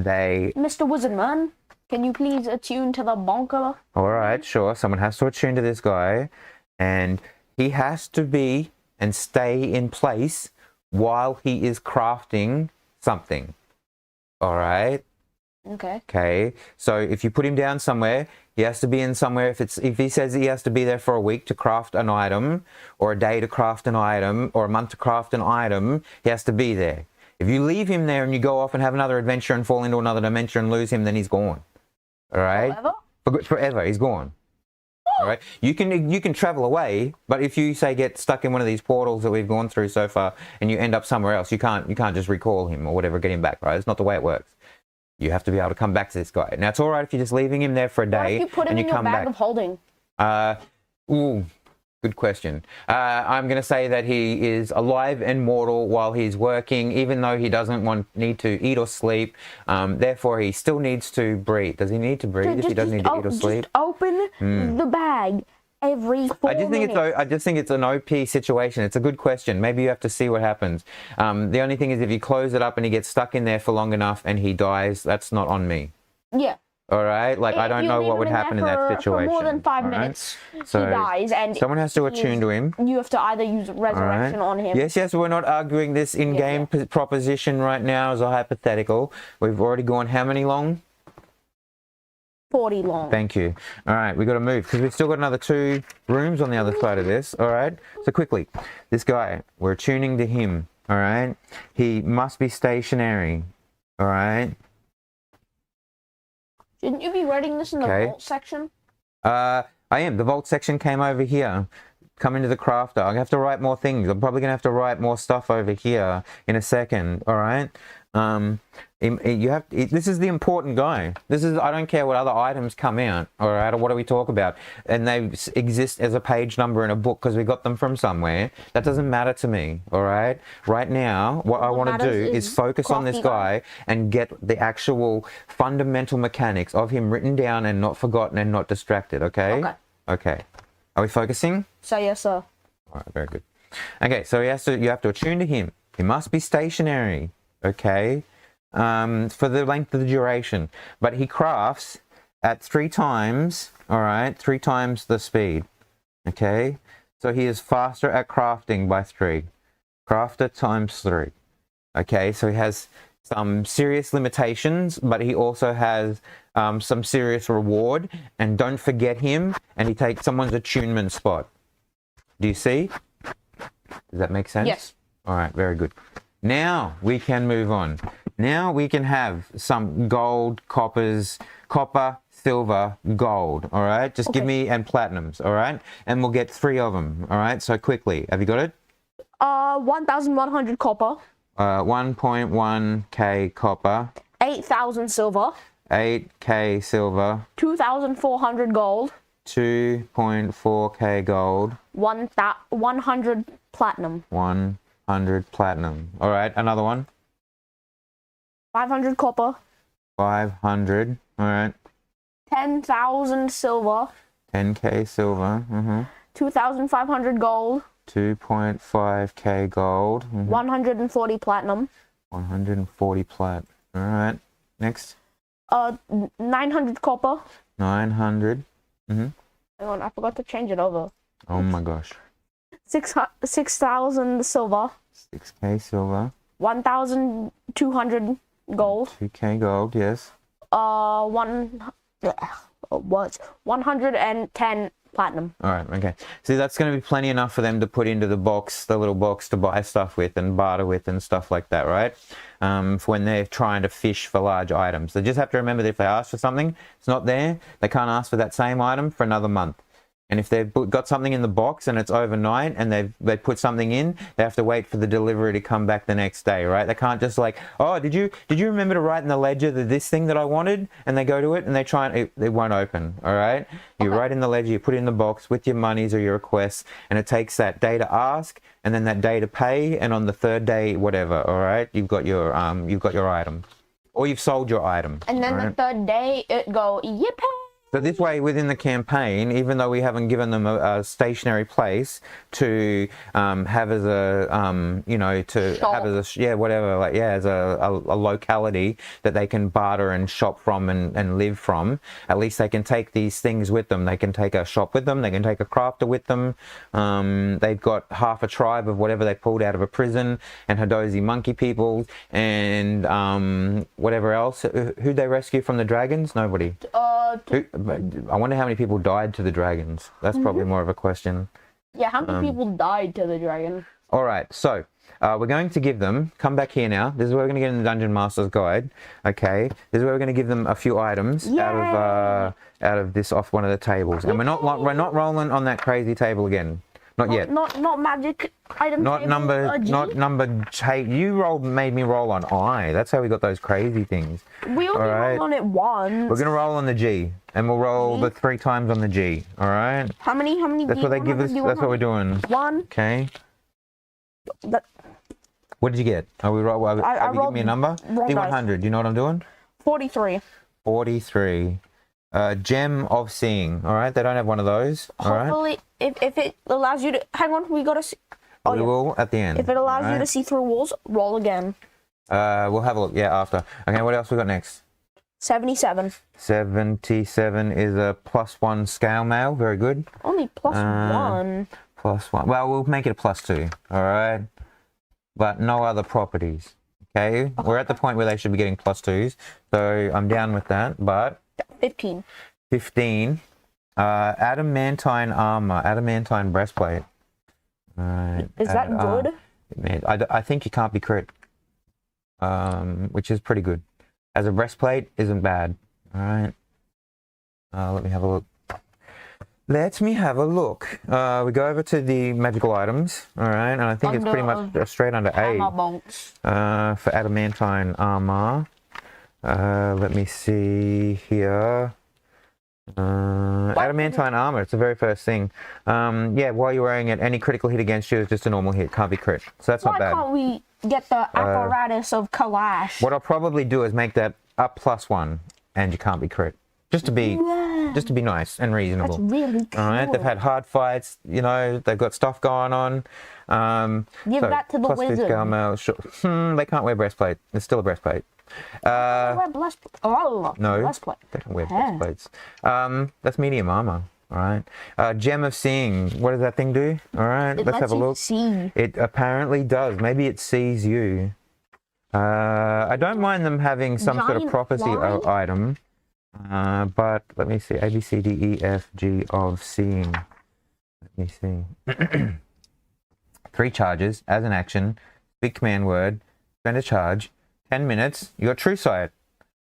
Wizardman, can you please attune to the bonker? All right, sure. Someone has to attune to this guy, and he has to be and stay in place while he is crafting something. All right. Okay. Okay. So if you put him down somewhere, he has to be in somewhere. If he says he has to be there for a week to craft an item, or a day to craft an item, or a month to craft an item, he has to be there. If you leave him there and you go off and have another adventure and fall into another dimension and lose him, then he's gone. All right? Forever? Forever. He's gone. All right. You can travel away, but if you say get stuck in one of these portals that we've gone through so far and you end up somewhere else, you can't just recall him or whatever, get him back. Right? It's not the way it works. You have to be able to come back to this guy. Now it's all right if you're just leaving him there for a day. What if you put him in your bag of holding? Ooh, good question. I'm going to say that he is alive and mortal while he's working, even though he doesn't need to eat or sleep. Therefore, he still needs to breathe. Does he need to breathe if he doesn't need to eat or sleep? Just open the bag every 4 minutes. I just think it's an OP situation. It's a good question. Maybe you have to see what happens. The only thing is if you close it up and he gets stuck in there for long enough and he dies, that's not on me. Yeah. All right, like I don't know what would happen in that situation. For more than 5 minutes, so he dies, and someone has to attune to him. You have to either use resurrection on him. Yes, we're not arguing this in-game proposition right now as a hypothetical. We've already gone how many long? 40 long. Thank you. All right, we got to move because we've still got another 2 rooms on the other side of this. All right, so quickly, this guy, we're attuning to him. All right, he must be stationary. All right. Shouldn't you be writing this in the vault section? I am. The vault section came over here. Come into the crafter. I have to write more things. I'm probably going to have to write more stuff over here in a second. All right. This is the important guy. I don't care what other items come out, all right, or what do we talk about, and they exist as a page number in a book because we got them from somewhere. That doesn't matter to me, all right. Right now, what I want to do is focus on this guy and get the actual fundamental mechanics of him written down and not forgotten and not distracted. Okay. Okay. Are we focusing? So yes, sir. All right. Very good. Okay. So you have to attune to him. He must be stationary. Okay, for the length of the duration, but he crafts at 3 times, all right, 3 times the speed, okay, so he is faster at crafting by 3, crafter times 3, okay, so he has some serious limitations, but he also has some serious reward, and don't forget him, and he takes someone's attunement spot. Do you see? Does that make sense? Yes. All right, very good. Now we can move on. Now we can have some gold, copper, silver, gold. All right, just give me and platinums. All right, and we'll get 3 of them. All right, so quickly, have you got it? 1,100 copper. 1.1k copper. 8,000 silver. 8k silver. 2,400 gold. 2.4k gold. 100 platinum. 100 platinum. All right, another one. 500 copper. 500. All right. 10,000 silver. 10k silver. 2,500 gold. 2.5k gold. 140 platinum. 140 plat. All right. Next. 900 copper. 900. Hang on, I forgot to change it over. Oh my gosh. 6,000 silver. 6k silver. 1,200 gold. 2k gold, yes. 110 platinum. All right, okay. See, that's going to be plenty enough for them to put into the box, the little box to buy stuff with and barter with and stuff like that, right? For when they're trying to fish for large items. They just have to remember that if they ask for something, it's not there, they can't ask for that same item for another month. And if they've got something in the box and it's overnight and they put something in, they have to wait for the delivery to come back the next day, right? They can't just like, oh, did you remember to write in the ledger that this thing that I wanted? And they go to it and they try and it won't open, all right? You write in the ledger, you put it in the box with your monies or your requests, and it takes that day to ask and then that day to pay, and on the third day, whatever, all right? You've got your item, or you've sold your item. And then the third day, it go, yippee! So this way, within the campaign, even though we haven't given them a stationary place to have as a, as a locality that they can barter and shop from and live from, at least they can take these things with them. They can take a shop with them. They can take a crafter with them. They've got half a tribe of whatever they pulled out of a prison, and Hadozi monkey people, and whatever else. Who'd they rescue from the dragons? Nobody. I wonder how many people died to the dragons. That's probably more of a question. Yeah, how many people died to the dragon? All right, so we're going to give them, come back here now. This is where we're going to get in the Dungeon Master's Guide. Okay, this is where we're going to give them a few items out of this off one of the tables, and we're not rolling on that crazy table again. Not yet. Not magic item. Not number. You made me roll on I. That's how we got those crazy things. We only rolled on it once. We're gonna roll on the G, and we'll roll the 3 times on the G. All right. How many? That's what they give us. That's what we're doing. 1. Okay. What did you get? Are we roll? Have you given me a number? D100. You know what I'm doing? 43. 43. Gem of Seeing. All right, they don't have one of those. Hopefully, if it allows you to, hang on, we gotta see. We will at the end. If it allows you to see through walls, roll again. We'll have a look. Yeah, after. Okay, what else we got next? 77. 77 is a +1 scale mail. Very good. Only +1. +1. Well, we'll make it a +2. All right, but no other properties. Okay, we're at the point where they should be getting +2s, so I'm down with that. But 15. 15. Adamantine armor, adamantine breastplate. Alright. Is that good? I think you can't be crit. Which is pretty good. As a breastplate, isn't bad. Alright. Let me have a look. Let me have a look. We go over to the magical items. Alright, and I think it's pretty much straight under A. For adamantine armor. Let me see here. Adamantine armor, it's the very first thing. Yeah, while you're wearing it, any critical hit against you is just a normal hit, can't be crit. So that's not bad. Why can't we get the apparatus of Kalash? What I'll probably do is make that a +1, and you can't be crit. Just to be nice and reasonable. That's really cool. All right, they've had hard fights, you know, they've got stuff going on. Give that to the wizard. They can't wear breastplate. It's still a breastplate. No, breastplate. They don't wear breastplates. That's medium armor. All right. Gem of Seeing. What does that thing do? All right, let's have a look. See. It apparently does. Maybe it sees you. I don't mind them having some sort of prophecy item. But let me see. A, B, C, D, E, F, G of Seeing. Let me see. 3 charges as an action. Big command word. Spend a charge. 10 minutes. You got True Sight.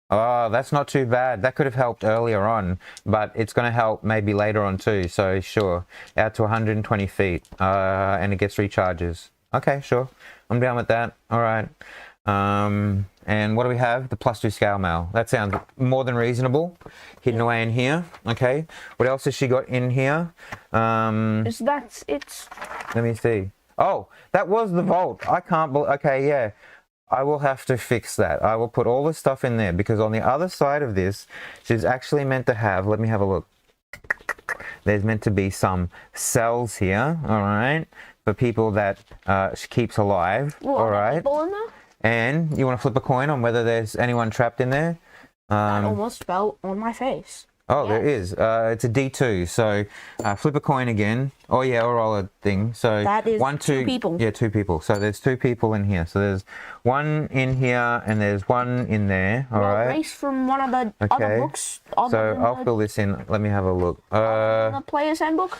Oh, that's not too bad. That could have helped earlier on, but it's going to help maybe later on too. So sure. Out to 120 feet. And it gets recharges. Okay, sure. I'm down with that. All right. And what do we have? The +2 scale mail. That sounds more than reasonable. Hidden away in here. Okay. What else has she got in here? It's Let me see. Oh, that was the vault. I can't believe. Okay, yeah. I will have to fix that. I will put all the stuff in there because on the other side of this, she's actually meant to have. Let me have a look. There's meant to be some cells here. All right. For people that she keeps alive. Well, all right. People in there? And you want to flip a coin on whether there's anyone trapped in there? That almost fell on my face. Oh, yeah. There is. It's a D2. So flip a coin again. Oh, yeah, or roll a thing. So that is two people. Yeah, 2 people. So there's 2 people in here. So there's 1 in here and there's 1 in there. All right. Race from one of the other books. So I'll fill this in. Let me have a look. The player's handbook?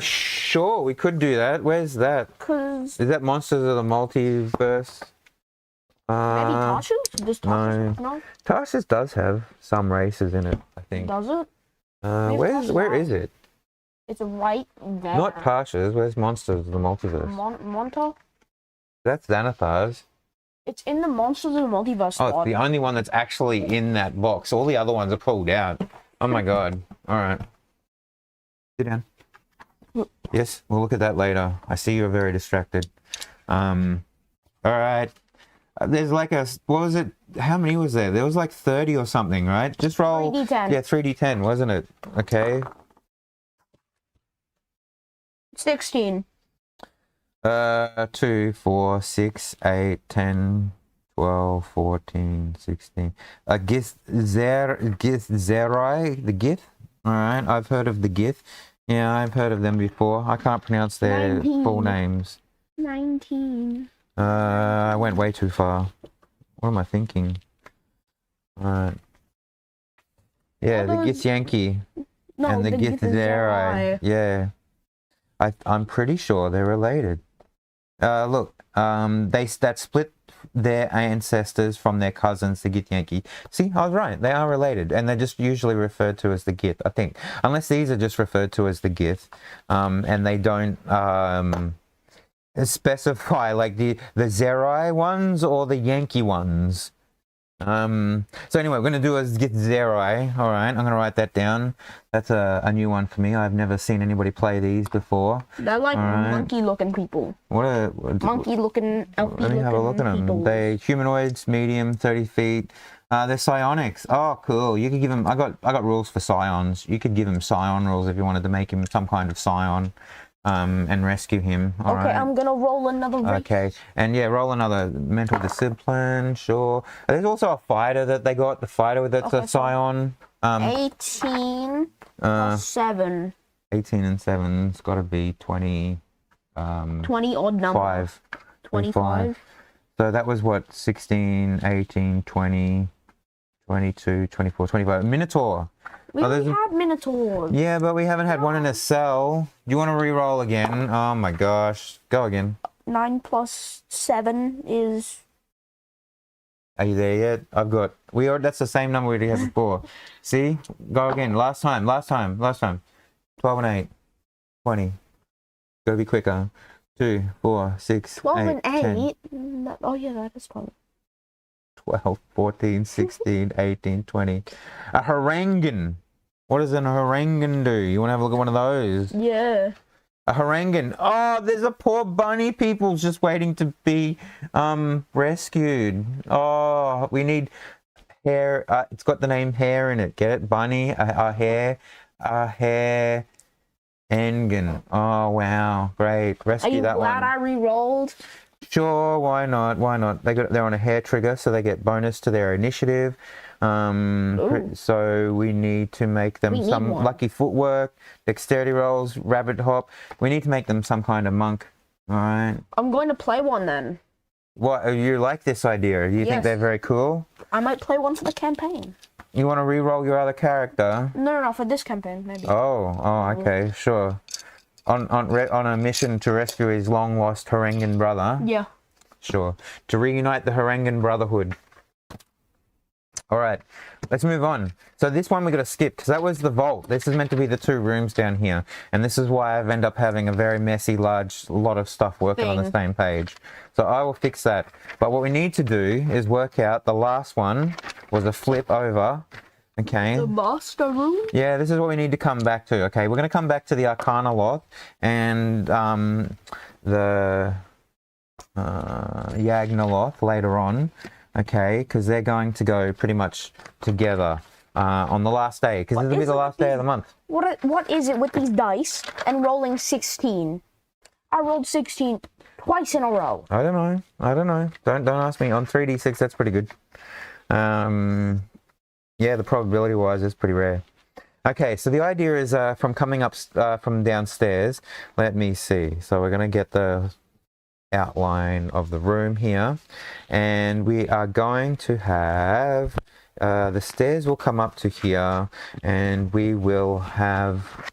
Sure, we could do that. Where's that? Is that Monsters of the Multiverse? Maybe Tarshish? Does Tarshish? No. Tarshish does have some races in it, I think. Does it? Where is it? It's right there. Not Tarshish. Where's Monsters of the Multiverse? Monta? That's Xanathar's. It's in the Monsters of the Multiverse. Oh, it's the only one that's actually in that box. All the other ones are pulled out. Oh my god. All right. Sit down. Yes, we'll look at that later. I see you're very distracted. All right. There's like what was it? How many was there? There was like 30 or something, right? Just roll. 3d10. Yeah, 3d10, wasn't it? Okay. 16. 2, 4, 6, 8, 10, 12, 14, 16. Zerai, the Gith. All right, I've heard of the Gith. Yeah, I've heard of them before. I can't pronounce their 19. full names. 19. I went way too far. What am I thinking? Alright. Yeah, the Githyanki and the Githzerai. Yeah. I'm pretty sure they're related. Look, that split their ancestors from their cousins, the Githyanki. See, I was right. They are related, and they're just usually referred to as the Gith, I think. Unless these are just referred to as the Gith, and they don't specify like the Zerai ones or the Yankee ones. So anyway, we're going to do a Githzerai. All right, I'm going to write that down. That's a new one for me. I've never seen anybody play these before. They're like monkey-looking people. Monkey-looking, elfy-looking. Let me have a look at them. People. They humanoids, medium, 30 feet. They're psionics. Oh, cool. You could give them. I got rules for scions. You could give him scion rules if you wanted to make him some kind of scion. And rescue him. All right. I'm gonna roll another race. Okay, and yeah, roll another mental discipline, sure. There's also a fighter that they got, the fighter that's a scion. 18 plus 7. 18 and 7's got to be 20. 20 odd number. 5. 25. So that was what, 16, 18, 20, 22, 24, 25. Minotaur. We already had Minotaurs. Yeah, but we haven't had one in a cell. Do you want to re-roll again? Oh my gosh. Go again. 9 plus 7 is... Are you there yet? That's the same number we already had before. See? Go again. Last time. 12 and 8. 20. Gotta be quicker. 2, 4, 6, 12 8, and 8? 10. Oh yeah, that is 12. 12, 14, 16, 18, 20. A harangan. What does a harangan do? You want to have a look at one of those? Yeah. A harangan. Oh, there's a poor bunny people just waiting to be rescued. Oh, we need hair. It's got the name hair in it. Get it? Bunny. A hair. Engen. Oh, wow. Great. Rescue that one. Are you glad I re-rolled? Sure, why not? Why not? They're on a hair trigger, so they get bonus to their initiative. So we need to make them some lucky footwork, dexterity rolls, rabbit hop. We need to make them some kind of monk. All right. I'm going to play one then. What? You like this idea? You think they're very cool? I might play one for the campaign. You want to re-roll your other character? No, for this campaign, maybe. Oh, okay, sure. On a mission to rescue his long-lost Harangan brother? Yeah. Sure. To reunite the Harangan Brotherhood. All right, let's move on. So this one we got to skip because that was the vault. This is meant to be the 2 rooms down here. And this is why I've ended up having a very messy, large lot of stuff working on the same page. So I will fix that. But what we need to do is work out the last one was a flip over. Okay. The master room? Yeah, this is what we need to come back to. Okay, we're going to come back to the Arcana Loth and the Yagnaloth later on. Okay, because they're going to go pretty much together on the last day, because this will be the last day of the month. What is it with these dice and rolling 16? I rolled 16 twice in a row. I don't know. Don't ask me. On 3d6, that's pretty good. Yeah, the probability wise is pretty rare. Okay, so the idea is from coming up from downstairs. Let me see. So we're gonna get the outline of the room here, and we are going to have the stairs will come up to here, and we will have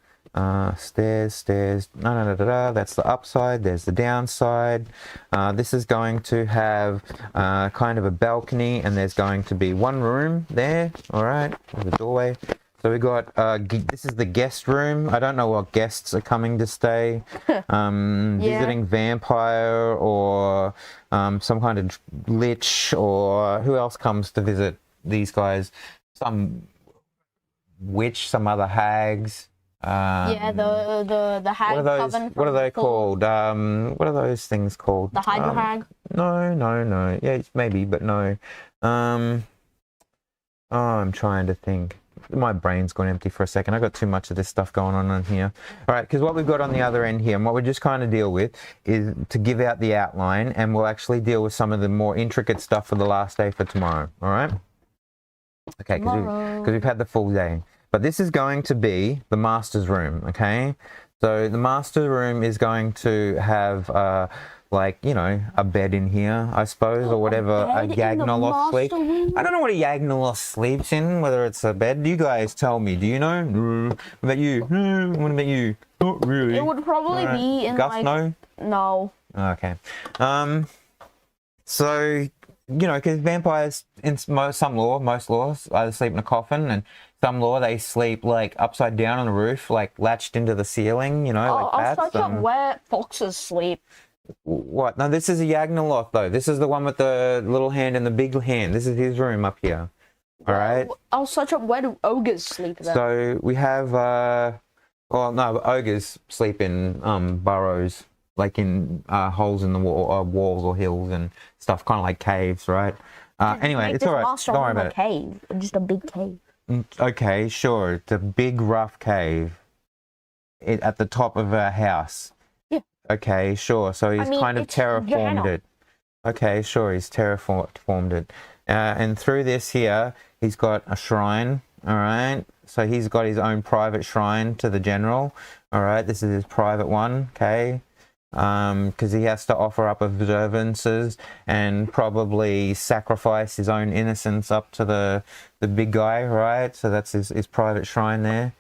stairs. That's the upside. There's the downside. This is going to have kind of a balcony, and there's going to be one room there. All right, there's a doorway. So we got this is the guest room. I don't know what guests are coming to stay. Visiting vampire or some kind of lich, or who else comes to visit these guys? Some witch, some other hags. Yeah, the hag. What are they called? What are those things called? The Hydra hag? No. Yeah, maybe, but no. Oh, I'm trying to think. My brain's gone empty for a second. I've got too much of this stuff going on here. All right, because what we've got on the other end here, and what we just kind of deal with, is to give out the outline, and we'll actually deal with some of the more intricate stuff for the last day for tomorrow. All right? Okay, because we've had the full day. But this is going to be the master's room, okay? So the master's room is going to have, like, you know, a bed in here, I suppose, or whatever a Yagnoloth sleeps. I don't know what a Yagnoloth sleeps in, whether it's a bed. You guys tell me. Do you know? What about you? What about you? Not really. It would probably be in Gus, like... no? No. Okay. So, you know, because vampires, in most laws, either sleep in a coffin, and some law they sleep like upside down on the roof, like latched into the ceiling, you know, like that. I'll touch up where foxes sleep. What? No, this is a Yagnoloth, though. This is the one with the little hand and the big hand. This is his room up here. All right? I'll search up where do ogres sleep then. So we have, well, no, ogres sleep in burrows, like in holes in the walls or hills and stuff, kind of like caves, right? Anyway, it's all right. Don't worry about it. Cave, just a big cave. Okay, sure. It's a big, rough cave at the top of a house. Okay, sure. So he's kind of terraformed it. Okay, sure. He's terraformed it. And through this here, he's got a shrine. All right. So he's got his own private shrine to the general. All right. This is his private one. Okay. Because he has to offer up observances and probably sacrifice his own innocence up to the big guy. Right. So that's his private shrine there.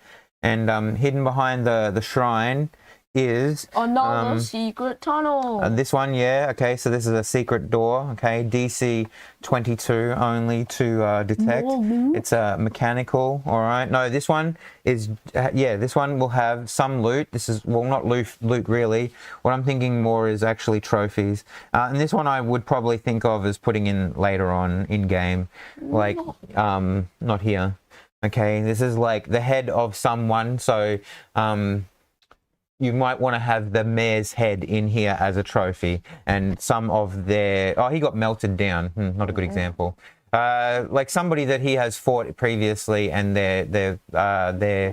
And hidden behind the shrine is another secret tunnel. This one, yeah, okay, so this is a secret door, okay, DC 22 only to detect. It's mechanical, all right. No, this one is, yeah, this one will have some loot. This is, well, not loot really. What I'm thinking more is actually trophies. And this one I would probably think of as putting in later on in game, like, not here. Okay, this is like the head of someone, so, you might want to have the mayor's head in here as a trophy, and some of their... Oh, he got melted down. Not a good example. Like somebody that he has fought previously, and they're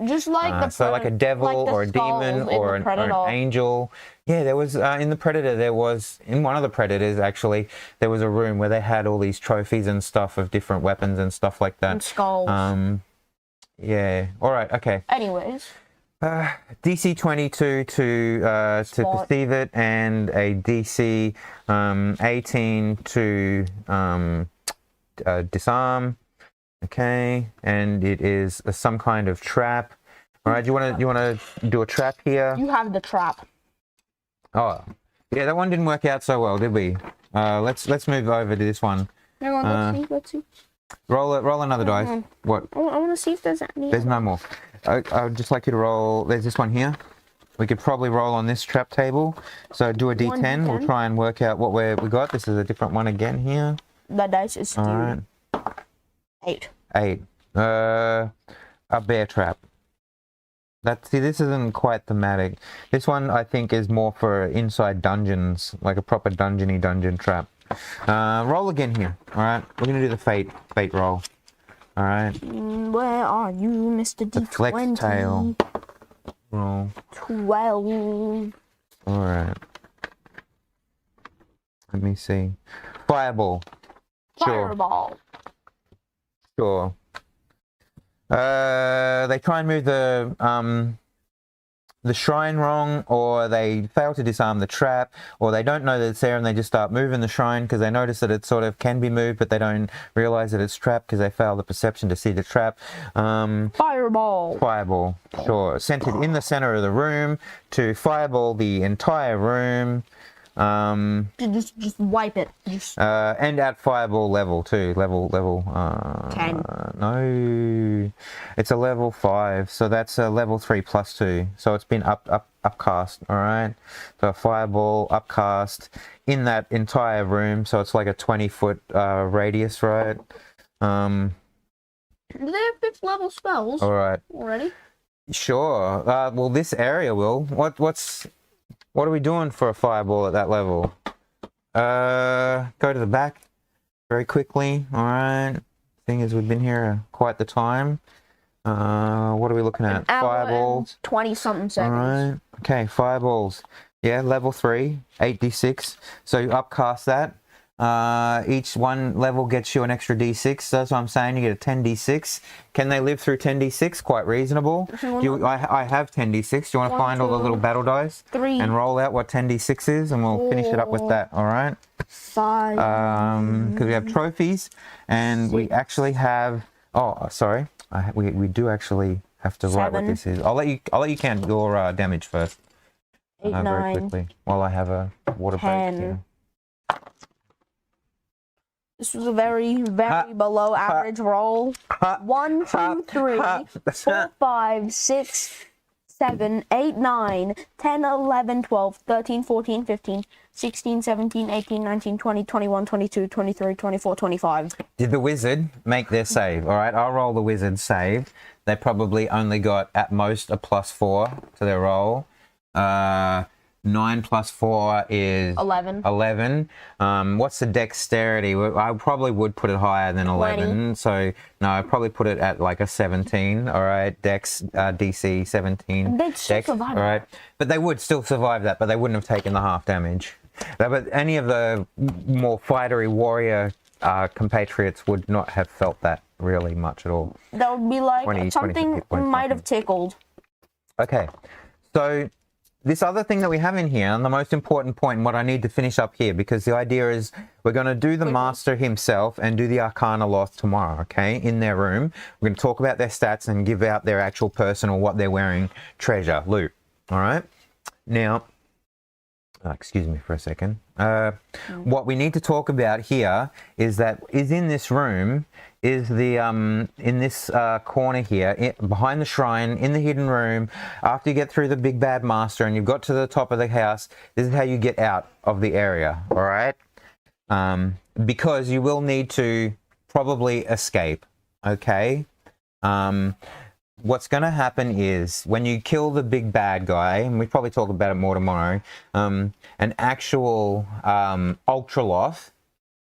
just like so like a devil, like or a demon or an angel. Yeah, there was in the Predator. There was in one of the Predators actually. There was a room where they had all these trophies and stuff of different weapons and stuff like that. And skulls. Yeah. All right. Okay. Anyways. DC 22 to perceive it, and a DC 18 to disarm. Okay, and it is some kind of trap. All right, you want to do a trap here? You have the trap. Oh, yeah, that one didn't work out so well, did we? Let's move over to this one. Hang on, let's see. Roll another dice. What? I want to see if there's any. There's no more. I would just like you to roll. There's this one here. We could probably roll on this trap table. So do a D10. We'll try and work out what we got. This is a different one again here. The dice is skewed. All right. 8. A bear trap. See, this isn't quite thematic. This one I think is more for inside dungeons, like a proper dungeon trap. Roll again here. All right. We're gonna do the fate roll. All right. Where are you, Mr. D20? Flex tail. Roll. 12. All right. Let me see. Fireball. Fireball. Sure. They try and move the shrine wrong, or they fail to disarm the trap, or they don't know that it's there and they just start moving the shrine because they notice that it sort of can be moved, but they don't realize that it's trapped because they fail the perception to see the trap. Fireball. Fireball. Sure. Centered in the center of the room to fireball the entire room. Just wipe it. And at fireball level too. Level 10. No, it's a level 5, so that's a level 3 plus 2. So it's been upcast. All right. So a fireball upcast in that entire room. So it's like a 20-foot radius, right? Do they have 5th level spells? All right. Already? Sure. Well, this area will. What are we doing for a fireball at that level? Go to the back very quickly. All right. Thing is, we've been here quite the time. What are we looking at? Fireballs. 20-something seconds. All right. Okay, fireballs. Yeah, level 3, 8d6. So you upcast that. Each one level gets you an extra d6. So that's what I'm saying. You get a 10d6. Can they live through 10d6? Quite reasonable. I have 10d6. Do you want to find all the little battle dice? 3. And roll out what 10d6 is, and we'll finish it up with that. All right. 5. Because we have trophies, and 6. we actually have. Oh, sorry. We do actually have to write what 7. this is. I'll let you count your damage first. 8, 9. Very quickly, while I have a water break 10. here. This was a very below average roll. 1, 2, 3, 4, 5, 6, 7, 8, 9, 10, 11, 12, 13, 14, 15, 16, 17, 18, 19, 20, 21, 22, 23, 24, 25. Did the wizard make their save? All right, I'll roll the wizard save. They probably only got at most a +4 to their roll. 9 plus 4 is 11. 11. What's the dexterity? I probably would put it higher than 11. 20. So no, I'd probably put it at like a 17. All right, dex DC 17. They'd still survive. All right, but they would still survive that, but they wouldn't have taken the half damage. But any of the more fightery warrior compatriots would not have felt that really much at all. That would be like 20 something might have tickled. Okay, so this other thing that we have in here, and the most important point, and what I need to finish up here, because the idea is we're going to do the master himself and do the Arcana Loth tomorrow, okay, in their room. We're going to talk about their stats and give out their actual personal, what they're wearing, treasure, loot, all right? Now, excuse me for a second. What we need to talk about here is that in this room is the in this corner here behind the shrine in the hidden room. After you get through the big bad master and you've got to the top of the house, this is how you get out of the area, all right? Because you will need to probably escape, okay? What's going to happen is when you kill the big bad guy, and we probably talk about it more tomorrow, an actual Ultraloth,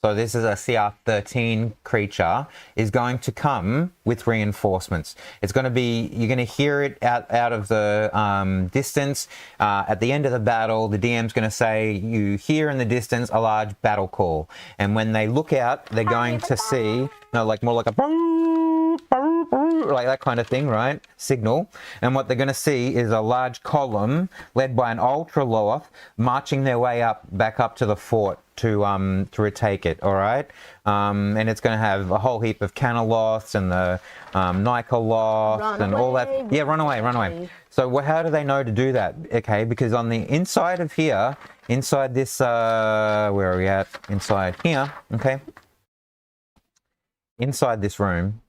so this is a CR13 creature, is going to come with reinforcements. It's going to be, you're going to hear it out of the distance. At the end of the battle, the DM's going to say, you hear in the distance a large battle call. And when they look out, they're going to see, like more like a like that kind of thing, right? Signal. And what they're going to see is a large column led by an Ultraloth marching their way back up to the fort to retake it, all right? And it's going to have a whole heap of Canaloths and the Nikoloths and all that. Yeah, run away. So how do they know to do that? Okay, because on the inside of here, inside this, where are we at? Inside here, okay? inside this room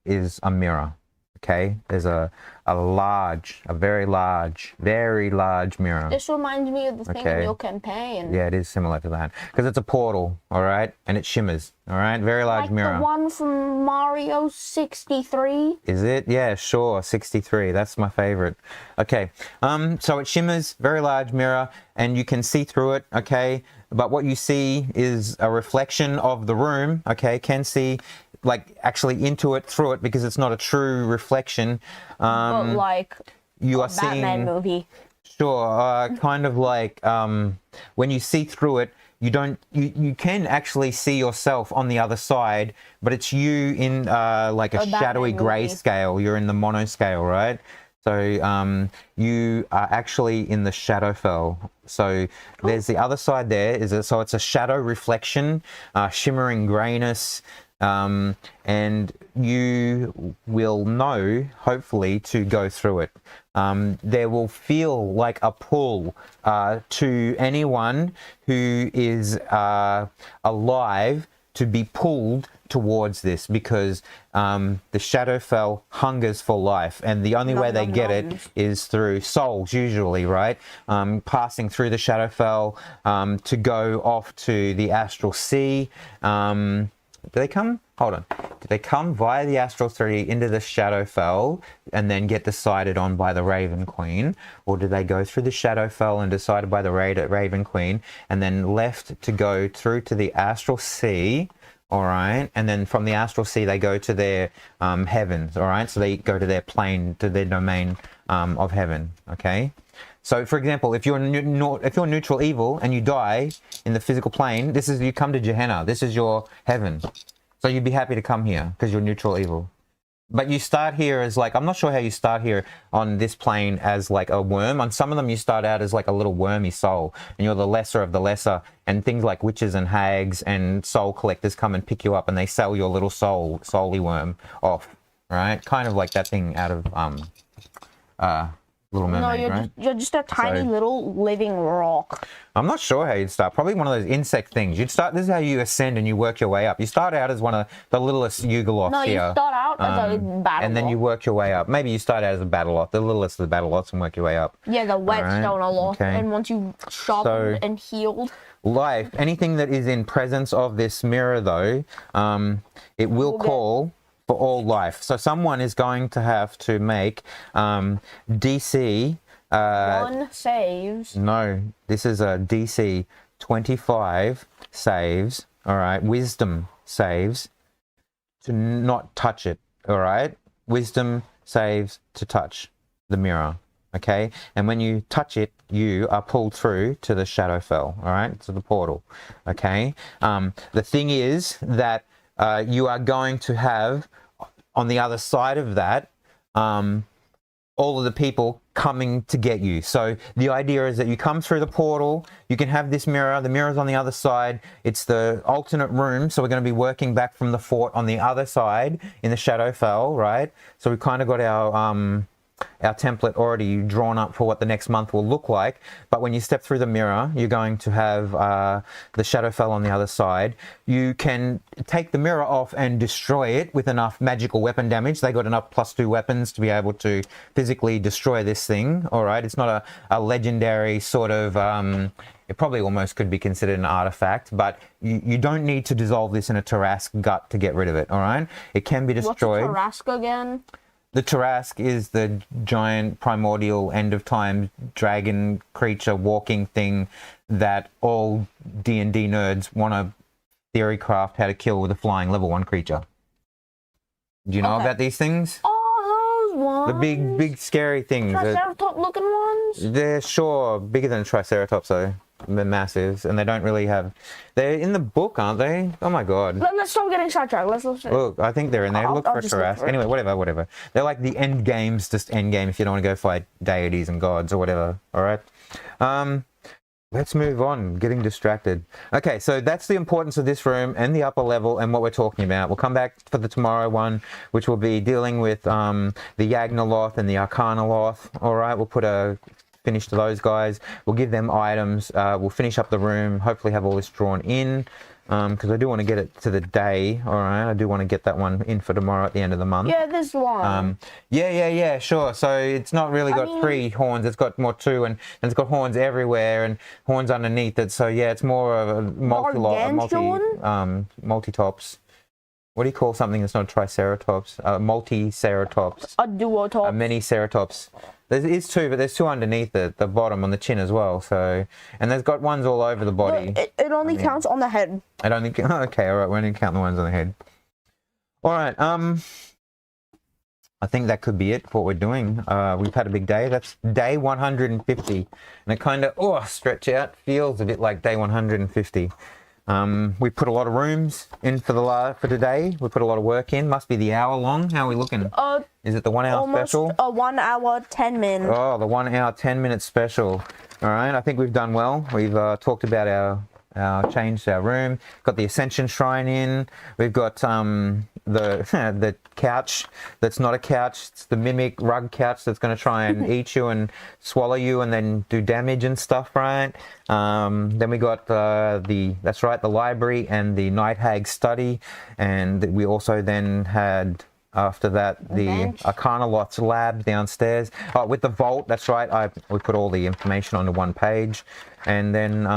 is a mirror. Okay, there's a very large mirror. This reminds me of the thing in your campaign. Yeah, it is similar to that because it's a portal, all right, and it shimmers, all right. Very large like mirror. The one from Mario 63. Is it? Yeah, sure, 63. That's my favorite. Okay, so it shimmers, very large mirror, and you can see through it. Okay, but what you see is a reflection of the room. Okay, can see like actually into it, through it, because it's not a true reflection. But like you are Batman seeing, movie. Sure, kind of like when you see through it, you can actually see yourself on the other side, but it's you in like a shadowy grayscale. You're in the monoscale, right? So you are actually in the Shadowfell. So there's the other side there. So it's a shadow reflection, shimmering grayness. And you will know, hopefully, to go through it. There will feel like a pull to anyone who is alive to be pulled towards this, because the Shadowfell hungers for life, and the only way they get it is through souls, usually, right? Passing through the Shadowfell to go off to the Astral Sea. Do they come? Hold on. Do they come via the Astral Sea into the Shadowfell and then get decided on by the Raven Queen? Or do they go through the Shadowfell and decided by the Raven Queen and then left to go through to the Astral Sea? All right. And then from the Astral Sea, they go to their heavens. All right. So they go to their plane, to their domain of heaven. Okay. So, for example, if you're neutral evil and you die in the physical plane, you come to Gehenna. This is your heaven. So you'd be happy to come here because you're neutral evil. But you start here as like, I'm not sure how you start here on this plane as like a worm. On some of them you start out as like a little wormy soul, and you're the lesser of the lesser, and things like witches and hags and soul collectors come and pick you up and they sell your little souly worm off, right? Kind of like that thing out of Little Mermaid, right? You're just a tiny little living rock. I'm not sure how you'd start. Probably one of those insect things. You'd start. This is how you ascend and you work your way up. You start out as one of the littlest Yugoloths here. No, you start out as a battle and then you work your way up. Maybe you start out as a Battleloth, the littlest of the Battleloths, and work your way up. Yeah, the whetstone a lot. Okay. And once you sharpened and healed. Life, anything that is in presence of this mirror, though, it will call for all life. So someone is going to have to make DC... one saves. No, this is a DC 25 saves, all right? Wisdom saves to not touch it, all right? Wisdom saves to touch the mirror, okay? And when you touch it, you are pulled through to the Shadowfell, all right? To the portal, okay? The thing is that you are going to have, on the other side of that, all of the people coming to get you. So the idea is that you come through the portal, you can have this mirror, the mirror's on the other side, it's the alternate room, so we're going to be working back from the fort on the other side in the Shadowfell, right? So we've kind of got our template already drawn up for what the next month will look like. But when you step through the mirror, you're going to have the Shadowfell on the other side. You can take the mirror off and destroy it with enough magical weapon damage. They got enough +2 weapons to be able to physically destroy this thing. All right, it's not a legendary sort of... it probably almost could be considered an artifact, but you don't need to dissolve this in a Tarrasque gut to get rid of it. All right, it can be destroyed. What's a Tarrasque again? The Tarrasque is the giant primordial end of time dragon creature walking thing that all D&D nerds want to theory craft how to kill with a flying level 1 creature. Do you know about these things? Oh, those ones. The big scary things. Triceratops looking ones? They're sure bigger than a Triceratops though. They're massive, and they don't really have... They're in the book, aren't they? Oh my god. Let's stop getting sidetracked. Let's look, I think they're in there. Look for Tarrasque. Anyway, whatever. They're like the end games, just end game if you don't want to go fight deities and gods or whatever. All right. Let's move on. Getting distracted. Okay, so that's the importance of this room and the upper level and what we're talking about. We'll come back for the tomorrow one, which will be dealing with the Yagnoloth and the Arcanoloth. All right, we'll put a finish to those guys. We'll give them items. We'll finish up the room. Hopefully have all this drawn in. because I do want to get it to the day. All right, I do want to get that one in for tomorrow at the end of the month. Yeah, this one. Yeah, sure. So it's not really got 3 horns. It's got more 2, and it's got horns everywhere and horns underneath it. So yeah, it's more of a multi-tops. What do you call something that's not a triceratops? Multi-ceratops. A duotops. A mini-ceratops. There is 2, but there's 2 underneath the bottom on the chin as well. So, and there's got ones all over the body. It only counts on the head. I don't think. Okay, all right. We're only count the ones on the head. All right. I think that could be it for what we're doing. We've had a big day. That's day 150, and it kind of stretch out. Feels a bit like day 150. We put a lot of rooms in for today. We put a lot of work in. Must be the hour long. How are we looking? Is it the 1 hour special? A 1 hour 10 minutes. Oh, the 1 hour 10 minute special. All right. I think we've done well. We've talked about changed our room. Got the Ascension Shrine in. We've got the couch that's not a couch. It's the mimic rug couch that's going to try and eat you and swallow you and then do damage and stuff, right? Then we got that's right, the library and the Night Hag study, and we also then had. After that, the Arcana Lots lab downstairs. With the vault, that's right. We put all the information onto one page. And then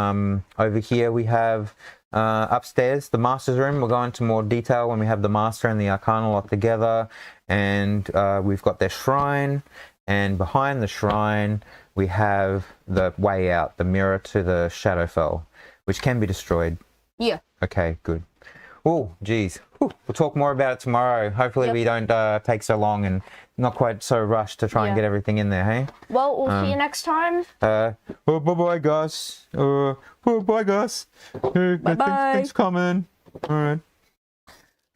over here we have upstairs, the Master's room. We'll go into more detail when we have the Master and the Arcana Lot together. And we've got their shrine. And behind the shrine, we have the way out, the mirror to the Shadowfell, which can be destroyed. Yeah. Okay, good. Oh, geez. We'll talk more about it tomorrow. Hopefully we don't take so long and not quite so rushed to try and get everything in there, hey? Well, we'll see you next time. Bye-bye, Gus. Bye, Gus. Bye-bye. Thanks for coming. All right.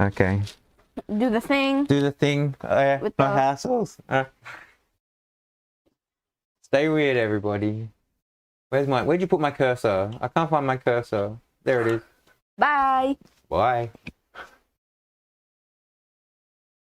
Okay. Do the thing. Do the thing. No hassles. Stay weird, everybody. Where'd you put my cursor? I can't find my cursor. There it is. Bye. Bye.